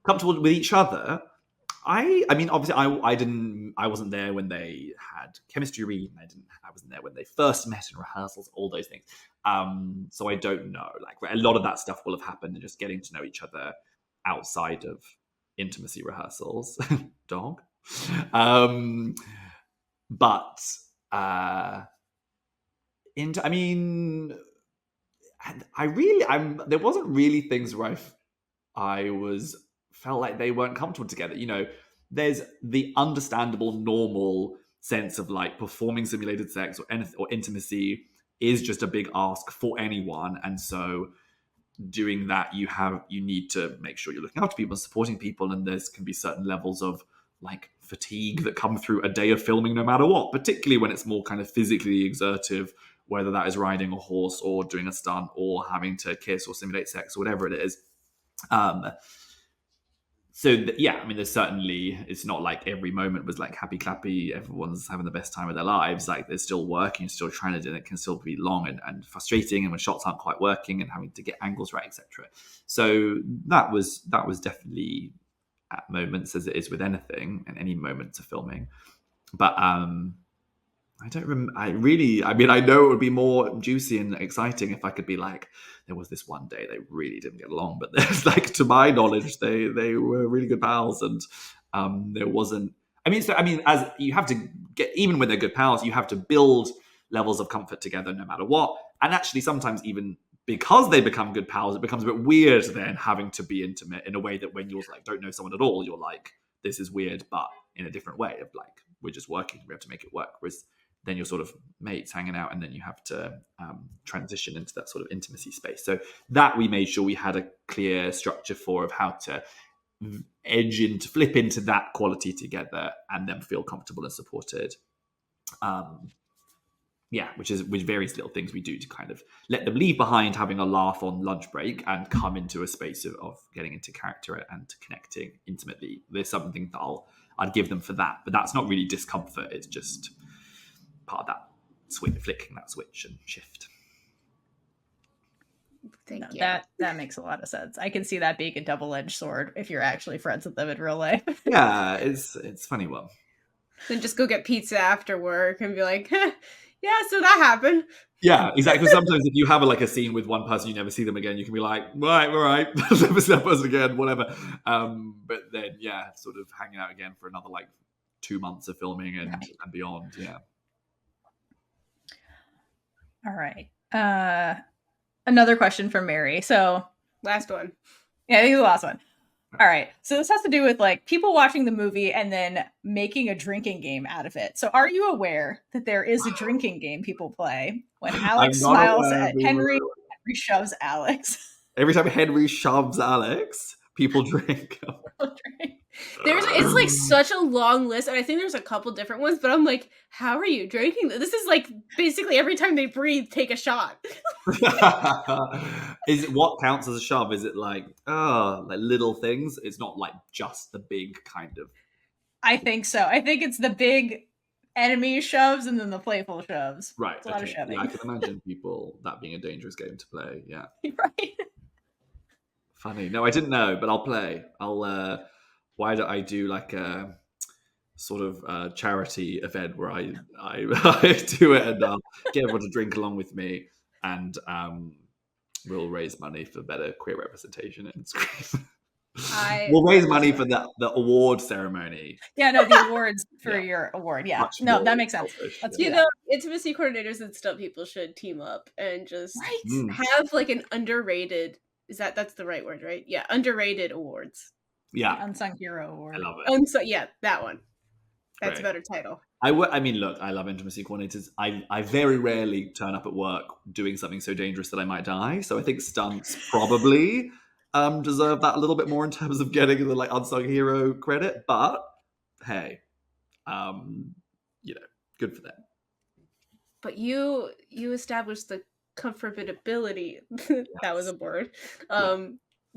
comfortable with each other. I mean, obviously, I wasn't there when they had chemistry read, and I wasn't there when they first met in rehearsals, all those things. So I don't know. Like a lot of that stuff will have happened in just getting to know each other outside of intimacy rehearsals. Dog. But I mean, there wasn't really things where I felt like they weren't comfortable together. there's the understandable, normal sense of like performing simulated sex or intimacy is just a big ask for anyone. And so doing that, you need to make sure you're looking after people and supporting people. And there's can be certain levels of like fatigue that come through a day of filming no matter what, particularly when it's more kind of physically exertive, whether that is riding a horse or doing a stunt or having to kiss or simulate sex or whatever it is. There's certainly, it's not like every moment was like happy clappy, everyone's having the best time of their lives. Like there's still work, and still trying to do it. It can still be long and frustrating, and when shots aren't quite working and having to get angles right, etc. So that was definitely at moments, as it is with anything and any moments of filming. But I don't remember. I know it would be more juicy and exciting if I could be like, there was this one day they really didn't get along, but there's like, to my knowledge, they were really good pals, and there wasn't. As you have to get, even when they're good pals, you have to build levels of comfort together no matter what. And actually, sometimes even because they become good pals, it becomes a bit weird then having to be intimate in a way that when you're like don't know someone at all, you're like, this is weird, but in a different way of like, we're just working, we have to make it work. Whereas then you're sort of mates hanging out, and then you have to transition into that sort of intimacy space. So that we made sure we had a clear structure for of how to flip into that quality together and then feel comfortable and supported. Which various little things we do to kind of let them leave behind having a laugh on lunch break and come into a space of getting into character and connecting intimately. There's something that I'd give them for that, but that's not really discomfort. It's just part of that switch, flicking that switch and shift. Thank you. That makes a lot of sense. I can see that being a double-edged sword if you're actually friends with them in real life. Yeah, it's funny one. Then just go get pizza after work and be like, yeah, so that happened. Yeah, exactly. Sometimes if you have a scene with one person, you never see them again, you can be like, right, all right, never see that person again, whatever. But then, yeah, sort of hanging out again for another 2 months of filming and beyond. Yeah. All right. Another question from Mary. So last one. Yeah, I think the last one. All right. So this has to do with people watching the movie and then making a drinking game out of it. So are you aware that there is a drinking game people play when Alex smiles at Henry, Henry shoves Alex? Every time Henry shoves Alex, people drink. It's such a long list, and I think there's a couple different ones, but I'm like, how are you drinking this? This is basically every time they breathe, take a shot. Is it what counts as a shove? Is it like little things? It's not just the big kind of. I think so. I think it's the big enemy shoves and then the playful shoves. Right. It's a lot of shoving. Yeah, I can imagine that being a dangerous game to play. Yeah. Right. Funny. No, I didn't know, but I'll play. Why don't I do a sort of charity event where I do it and I'll get everyone to drink along with me, and we'll raise money for better queer representation in screen. We'll raise money for the award ceremony. Yeah, no, the awards for your award. Yeah, no, that makes sense. Let's do that. Intimacy coordinators and stuff people should team up and just have an underrated. That's the right word, right? Yeah, underrated awards. Yeah, the Unsung Hero Award. I love it. Yeah, that one. That's a better title. Look, I love intimacy coordinators. I very rarely turn up at work doing something so dangerous that I might die. So I think stunts probably deserve that a little bit more in terms of getting the unsung hero credit. But hey, good for them. But you established the comfortability. That was a word.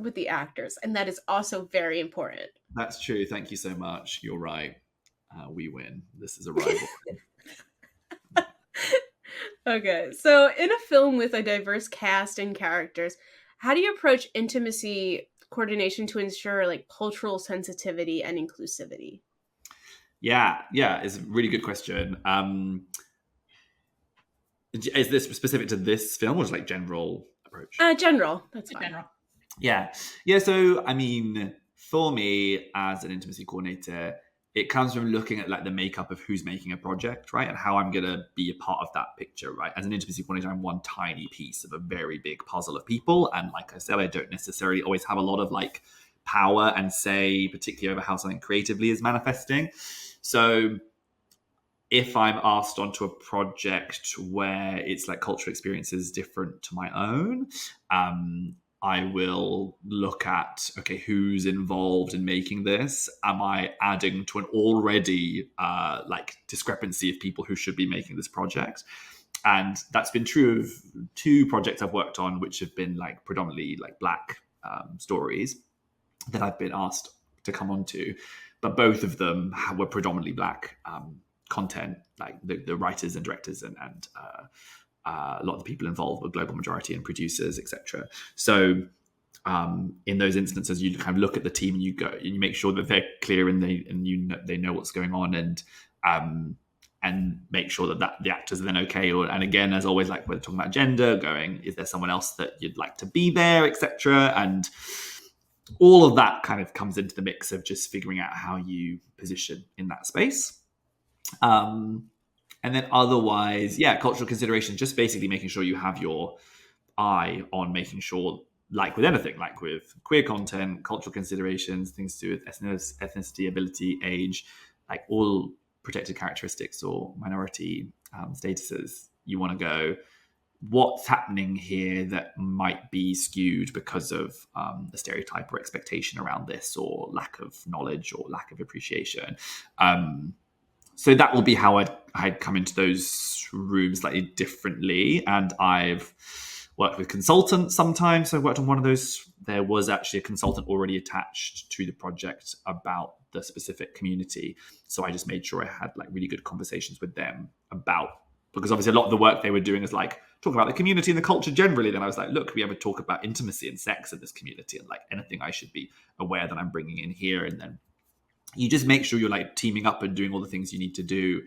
With the actors, and that is also very important. That's true. Thank you so much. You're right. We win. This is a rival. Okay, so in a film with a diverse cast and characters, how do you approach intimacy coordination to ensure cultural sensitivity and inclusivity? Yeah, it's a really good question. Is this specific to this film or just general approach? General. That's fine. General. Yeah. So, for me as an intimacy coordinator, it comes from looking at the makeup of who's making a project, right? And how I'm going to be a part of that picture, right? As an intimacy coordinator, I'm one tiny piece of a very big puzzle of people. And like I said, I don't necessarily always have a lot of power and say, particularly over how something creatively is manifesting. So if I'm asked onto a project where it's like cultural experiences different to my own, I will look at, okay, who's involved in making this? Am I adding to an already like discrepancy of people who should be making this project? And that's been true of 2 projects I've worked on, which have been like predominantly like Black stories that I've been asked to come onto. But both of them were predominantly Black content, like the writers and directors and a lot of the people involved were global majority and producers, etc. So in those instances, you kind of look at the team and you make sure that they're clear and they know what's going on, and make sure that the actors are then okay. And again, as always, like we're talking about gender, is there someone else that you'd like to be there, etc. And all of that kind of comes into the mix of just figuring out how you position in that space. And then otherwise, cultural considerations, just basically making sure you have your eye on making sure, like with anything, like with queer content, cultural considerations, things to do with ethnicity, ability, age, like all protected characteristics or minority statuses, you want to go, what's happening here that might be skewed because of a stereotype or expectation around this, or lack of knowledge or lack of appreciation. So that will be how I'd come into those rooms slightly differently. And I've worked with consultants sometimes. So I worked on one of those. There was actually a consultant already attached to the project about the specific community. So I just made sure I had like really good conversations with them because obviously a lot of the work they were doing is like talking about the community and the culture generally. Then I was like, look, we ever talk about intimacy and sex in this community, and like anything I should be aware that I'm bringing in here. And then you just make sure you're like teaming up and doing all the things you need to do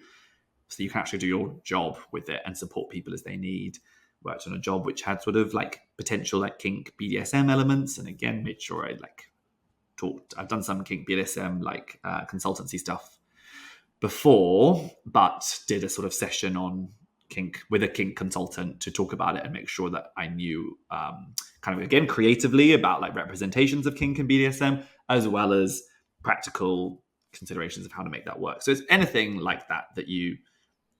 so you can actually do your job with it and support people as they need. Worked on a job which had sort of like potential like kink BDSM elements, and again made sure I like talked. I've done some kink BDSM like consultancy stuff before, but did a sort of session on kink with a kink consultant to talk about it and make sure that I knew kind of again creatively about like representations of kink and BDSM, as well as practical considerations of how to make that work. So it's anything like that you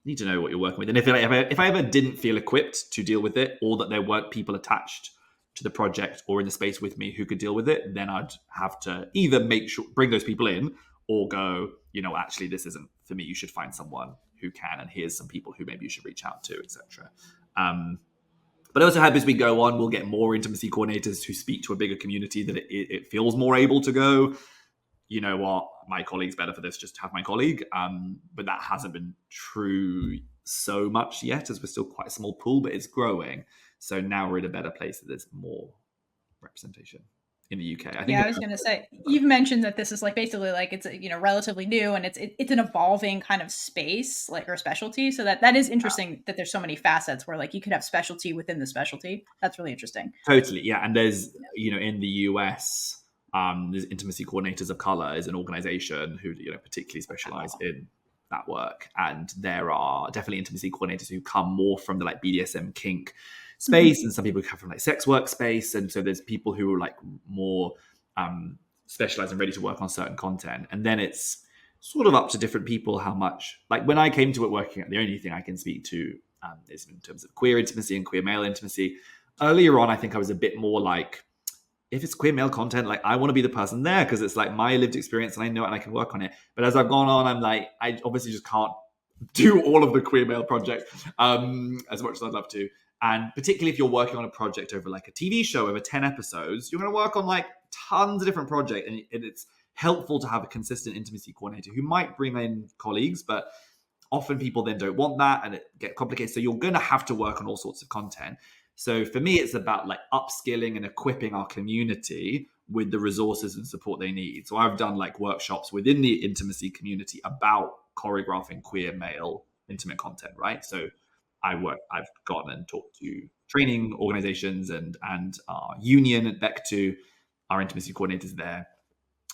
need to know what you're working with. And if I ever didn't feel equipped to deal with it, or that there weren't people attached to the project or in the space with me who could deal with it, then I'd have to either bring those people in, or go, actually this isn't for me, you should find someone who can, and here's some people who maybe you should reach out to, etc. But I also hope as we go on, we'll get more intimacy coordinators who speak to a bigger community, that it feels more able to go, you know what, my colleague's better for this, just have my colleague. But that hasn't been true so much yet, as we're still quite a small pool, but it's growing. So now we're in a better place that there's more representation in the UK. I was going to say, you've mentioned that this is like basically like it's relatively new, and it's an evolving kind of space, like, or specialty. So that is interesting that there's so many facets where like you could have specialty within the specialty. That's really interesting. Totally, yeah. And there's in the US. There's Intimacy Coordinators of Color is an organization who particularly specialize in that work, and there are definitely intimacy coordinators who come more from the like BDSM kink space, and some people come from like sex work space, and so there's people who are like more specialized and ready to work on certain content, and then it's sort of up to different people how much. Like when I came to it working, the only thing I can speak to is in terms of queer intimacy and queer male intimacy. Earlier on, I think I was a bit more like, if it's queer male content, like I want to be the person there because it's like my lived experience and I know it and I can work on it. But as I've gone on, I'm like, I obviously just can't do all of the queer male projects as much as I'd love to. And particularly if you're working on a project over like a TV show over 10 episodes, you're going to work on like tons of different projects. And it's helpful to have a consistent intimacy coordinator who might bring in colleagues, but often people then don't want that and it gets complicated. So you're going to have to work on all sorts of content. So for me, it's about like upskilling and equipping our community with the resources and support they need. So I've done like workshops within the intimacy community about choreographing queer male intimate content, right? So I've gone and talked to training organizations and our union at BEC2, our intimacy coordinators there,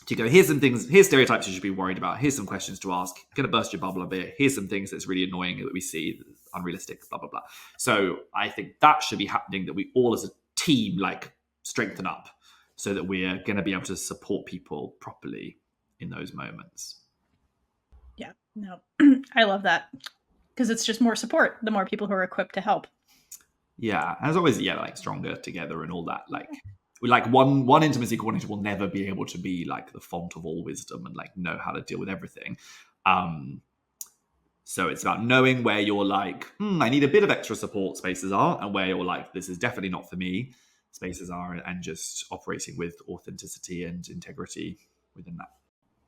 to go, here's some things, here's stereotypes you should be worried about, here's some questions to ask, gonna burst your bubble a bit, here's some things that's really annoying that we see, unrealistic, blah, blah, blah. So I think that should be happening, that we all as a team like strengthen up so that we're going to be able to support people properly in those moments. Yeah, no, I love that, because it's just more support, the more people who are equipped to help. Yeah, as always, yeah, like stronger together and all that. Like one intimacy coordinator will never be able to be like the font of all wisdom and like know how to deal with everything. So it's about knowing where you're like, I need a bit of extra support, spaces are, and where you're like, this is definitely not for me, spaces are, and just operating with authenticity and integrity within that.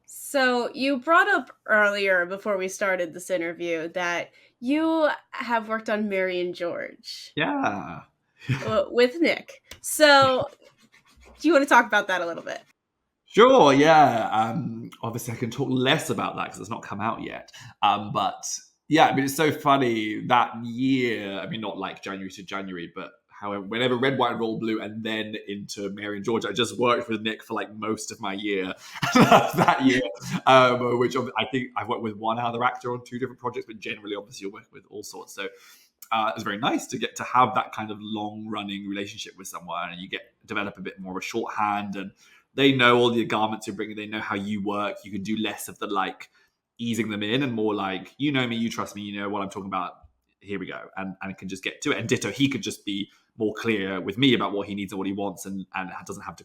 So you brought up earlier, before we started this interview, that you have worked on Mary and George. Yeah. With Nick. So do you want to talk about that a little bit? Sure, yeah. Obviously, I can talk less about that because it's not come out yet. But yeah, I mean, it's so funny that year. I mean, not like January to January, but however, whenever Red, White, and Royal Blue, and then into Mary and George, I just worked with Nick for like most of my year that year. Which I think I've worked with one other actor on 2 different projects, but generally, obviously, you're working with all sorts. So it was very nice to get to have that kind of long-running relationship with someone, and you get develop a bit more of a shorthand, and they know all the garments you're bringing. They know how you work. You can do less of the like easing them in and more like, you know me, you trust me, you know what I'm talking about. Here we go. And it can just get to it. And ditto, he could just be more clear with me about what he needs and what he wants, and doesn't have to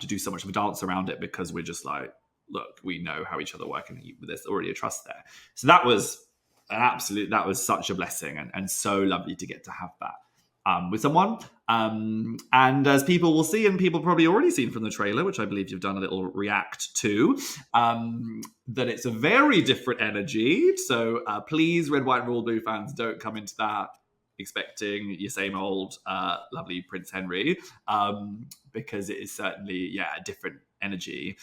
do so much of a dance around it, because we're just like, look, we know how each other work, and there's already a trust there. So that was such a blessing, and so lovely to get to have that with someone. And as people will see, and people probably already seen from the trailer, which I believe you've done a little react to, that it's a very different energy. So please, Red, White, and Royal Blue fans, don't come into that expecting your same old lovely Prince Henry, because it is certainly, a different energy.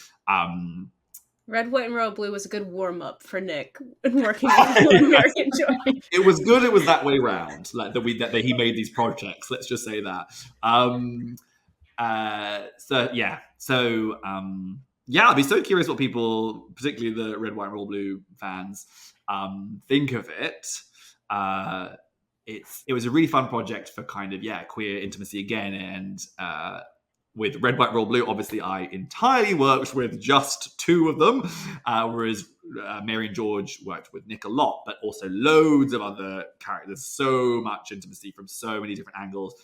Red, White, and Royal Blue was a good warm-up for Nick in working with American George. It was good. It was that way round, like that he made these projects. Let's just say that. I'll be so curious what people, particularly the Red, White, and Royal Blue fans, think of it. It was a really fun project for kind of queer intimacy again, and with Red, White, Royal Blue, obviously I entirely worked with just 2 of them, whereas Mary and George worked with Nick a lot, but also loads of other characters, so much intimacy from so many different angles,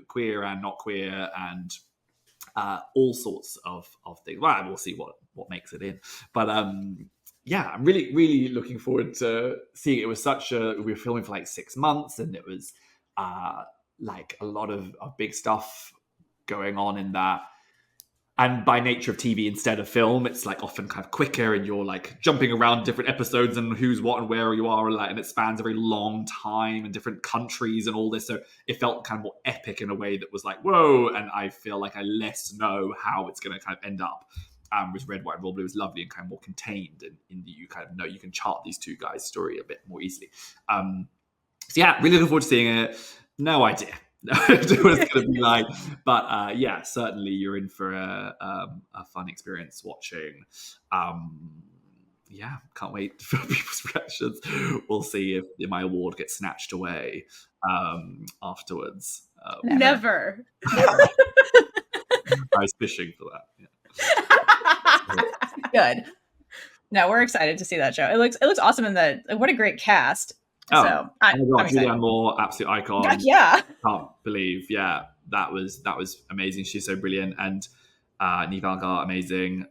queer and not queer, and all sorts of things. Well, we'll see what makes it in. But I'm really, really looking forward to seeing it. It was we were filming for like 6 months, and it was like a lot of big stuff going on in that. And by nature of TV instead of film, it's like often kind of quicker, and you're like jumping around different episodes and who's what and where you are, and it spans a very long time and different countries and all this. So it felt kind of more epic in a way that was like, whoa. And I feel like I less know how it's going to kind of end up. With Red, White, and Royal Blue was lovely and kind of more contained, and you kind of know you can chart these 2 guys' story a bit more easily. Really looking forward to seeing it. No idea what it's going to be like, but certainly you're in for a fun experience watching. Can't wait for people's reactions. We'll see if my award gets snatched away afterwards. Never. I was fishing for that. Yeah. Good. No, we're excited to see that show. It looks awesome in the. What a great cast. So I'm excited. Julianne Moore, absolute icon. Yeah. Can't believe. Yeah, that was amazing. She's so brilliant, and Neve Algar, amazing.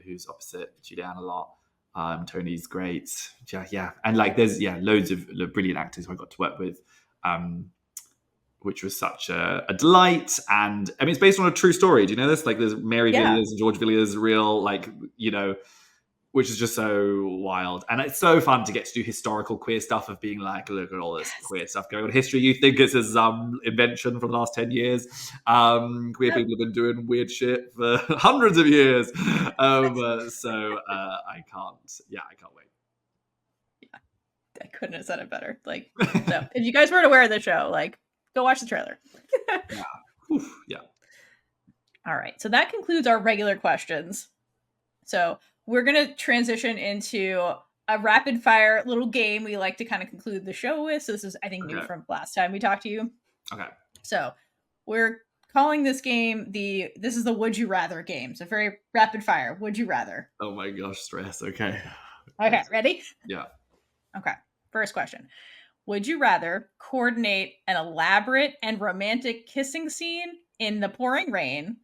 Who's opposite Julianne a lot. Tony's great. Yeah, and like there's loads of brilliant actors who I got to work with. Which was such a delight. And I mean, it's based on a true story. Do you know this? Like there's Mary Villiers and George Villiers, real, which is just so wild. And it's so fun to get to do historical queer stuff of being like, look at all this queer stuff going on in history. You think it's his invention for the last 10 years. Queer people have been doing weird shit for hundreds of years. I can't wait. I couldn't have said it better. Like, so if you guys weren't aware of the show, like, go watch the trailer. Yeah. All right. So that concludes our regular questions. So we're going to transition into a rapid fire little game we like to kind of conclude the show with. So this is, I think, new from last time we talked to you. Okay. So we're calling this game this is the would you rather game. So very rapid fire. Would you rather? Oh my gosh, stress. Okay. Okay, ready? Yeah. Okay. First question. Would you rather coordinate an elaborate and romantic kissing scene in the pouring rain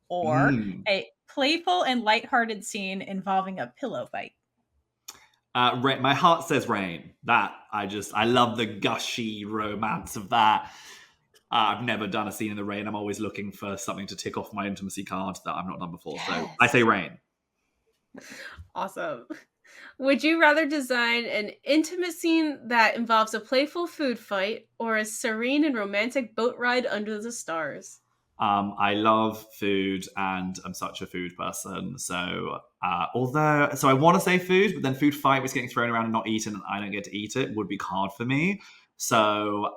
or a playful and lighthearted scene involving a pillow fight? My heart says rain. I love the gushy romance of that. I've never done a scene in the rain. I'm always looking for something to tick off my intimacy card that I've not done before. Yes. So I say rain. Awesome. Would you rather design an intimate scene that involves a playful food fight or a serene and romantic boat ride under the stars? I love food and I'm such a food person. So I want to say food, but then food fight was getting thrown around and not eaten and I don't get to eat it would be hard for me. So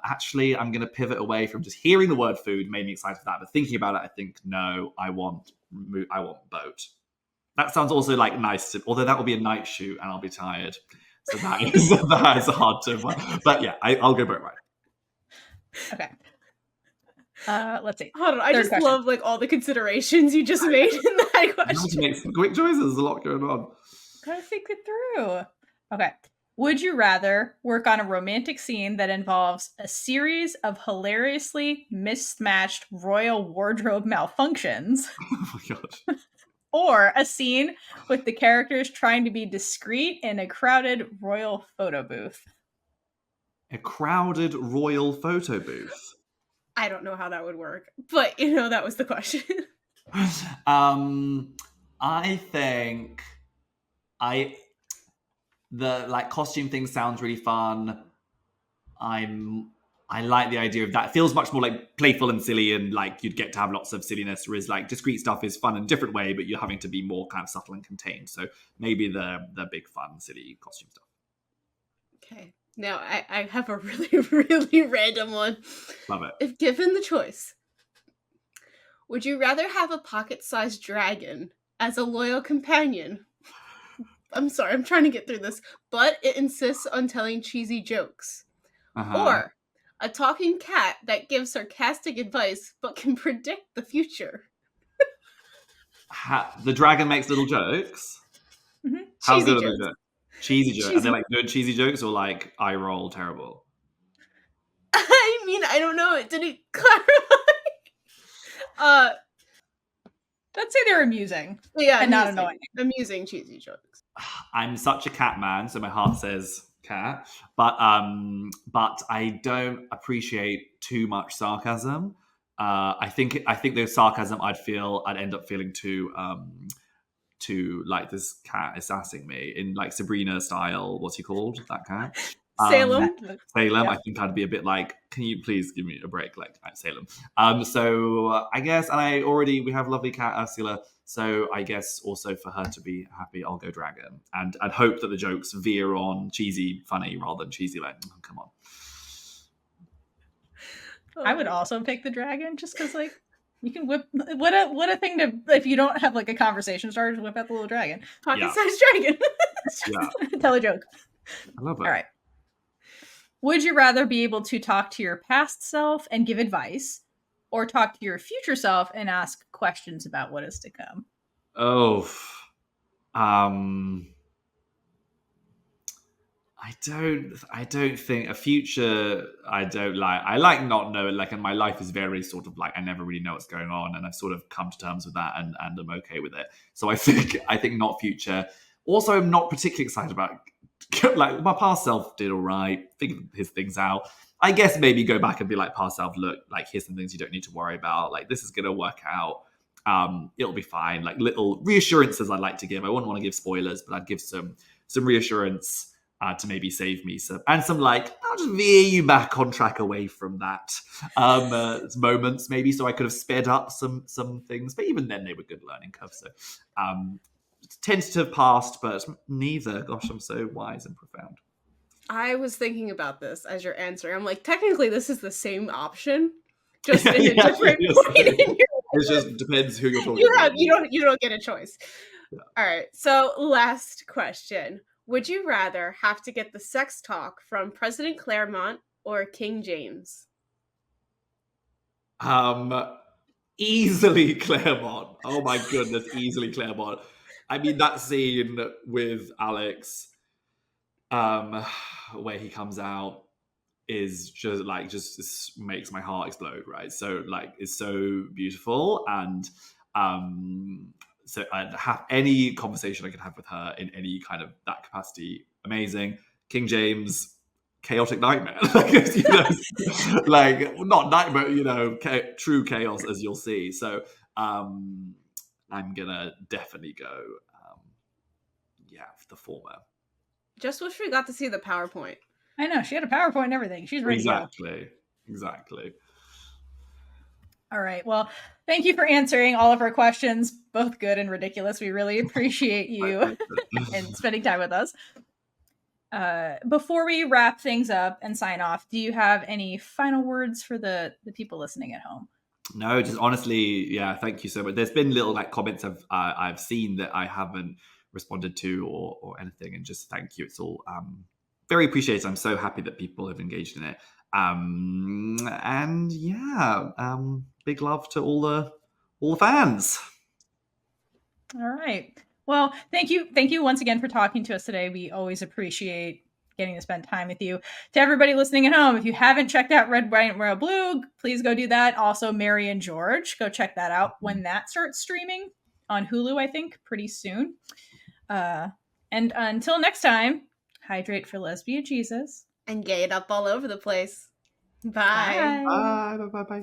actually, I'm going to pivot away from just hearing the word food made me excited for that. But thinking about it, I think, no, I want boat. That sounds also like nice, although that will be a night shoot and I'll be tired. So that is hard to, but yeah, I'll go boat ride. Okay. Let's see. Hold on, I just love like all the considerations you just made in that question. I have to make some quick choices. There's a lot going on. Gotta think it through. Okay. Would you rather work on a romantic scene that involves a series of hilariously mismatched royal wardrobe malfunctions? Oh my god. Or a scene with the characters trying to be discreet in a crowded royal photo booth? A crowded royal photo booth? I don't know how that would work, but that was the question. I think the costume thing sounds really fun. I like the idea of that. It feels much more like playful and silly and like you'd get to have lots of silliness, whereas like discreet stuff is fun in a different way, but you're having to be more kind of subtle and contained. So maybe the big fun, silly costume stuff. Okay. Now, I have a really, really random one. Love it. If given the choice, would you rather have a pocket-sized dragon as a loyal companion? I'm sorry, I'm trying to get through this. But it insists on telling cheesy jokes. Or a talking cat that gives sarcastic advice but can predict the future. The dragon makes little jokes? Mm-hmm. How good are the jokes? Cheesy jokes. Are they like good cheesy jokes or like eye roll terrible? I mean, I don't know. It didn't clarify. Let's say they're amusing. Yeah, and not annoying. Amusing cheesy jokes. I'm such a cat man, so my heart says cat. But I don't appreciate too much sarcasm. I think the sarcasm I'd end up feeling too like this cat is sassing me in like Sabrina style. What's he called? That cat? Salem. Salem. Yeah. I think I'd be a bit like, can you please give me a break? Like Salem. So I guess, and we have lovely cat Ursula. So I guess also for her to be happy, I'll go dragon. And I'd hope that the jokes veer on cheesy, funny rather than cheesy like, oh, come on. I would also pick the dragon just because like you can whip what a thing to if you don't have like a conversation starter, whip out the little dragon. Pocket-sized dragon. Yeah. Tell a joke. I love it. All right. Would you rather be able to talk to your past self and give advice, or talk to your future self and ask questions about what is to come? Oh, I don't think a future. I don't like. I like not knowing. Like, and my life is very sort of like I never really know what's going on, and I've sort of come to terms with that, and I'm okay with it. So I think not future. Also, I'm not particularly excited about. Like my past self did all right, figured his things out. I guess maybe go back and be like, past self, look, like here's some things you don't need to worry about. Like this is gonna work out. It'll be fine. Like little reassurances I'd like to give. I wouldn't want to give spoilers, but I'd give some reassurance. To maybe save me some like I'll just veer you back on track away from that moments maybe, so I could have sped up some things, but even then they were good learning curves. So tentative past, but neither. Gosh, I'm so wise and profound. I was thinking about this as you're answering. I'm like, technically this is the same option, just in a different point in your life. It just depends who you're talking about. You don't get a choice. Yeah. All right, so last question. Would you rather have to get the sex talk from President Claremont or King James? Easily Claremont. Oh my goodness, easily Claremont. I mean, that scene with Alex, where he comes out, is just makes my heart explode, right? So like, it's so beautiful, and so I'd have any conversation I could have with her in any kind of that capacity, amazing. King James, chaotic nightmare, like, you know, like not nightmare, you know, true chaos, as you'll see. So I'm gonna definitely go, the former. Just wish we got to see the PowerPoint. I know, she had a PowerPoint and everything. She's ready to go. Exactly. All right. Well, thank you for answering all of our questions, both good and ridiculous. We really appreciate you and spending time with us. Before we wrap things up and sign off, do you have any final words for the people listening at home? No, just honestly, thank you so much. There's been little like comments I've seen that I haven't responded to or anything, and just thank you. It's all very appreciated. I'm so happy that people have engaged in it. Big love to all the fans. All right. Well, thank you once again for talking to us today. We always appreciate getting to spend time with you. To everybody listening at home, if you haven't checked out Red, White, and Royal Blue, please go do that. Also, Mary and George, go check that out when that starts streaming on Hulu, I think, pretty soon. And until next time, hydrate for lesbian Jesus. And gay it up all over the place. Bye. Bye. Bye. Bye. Bye.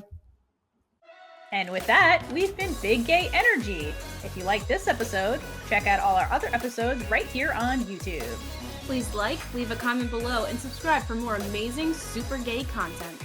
And with that, we've been Big Gay Energy. If you like this episode, check out all our other episodes right here on YouTube. Please like, leave a comment below, and subscribe for more amazing super gay content.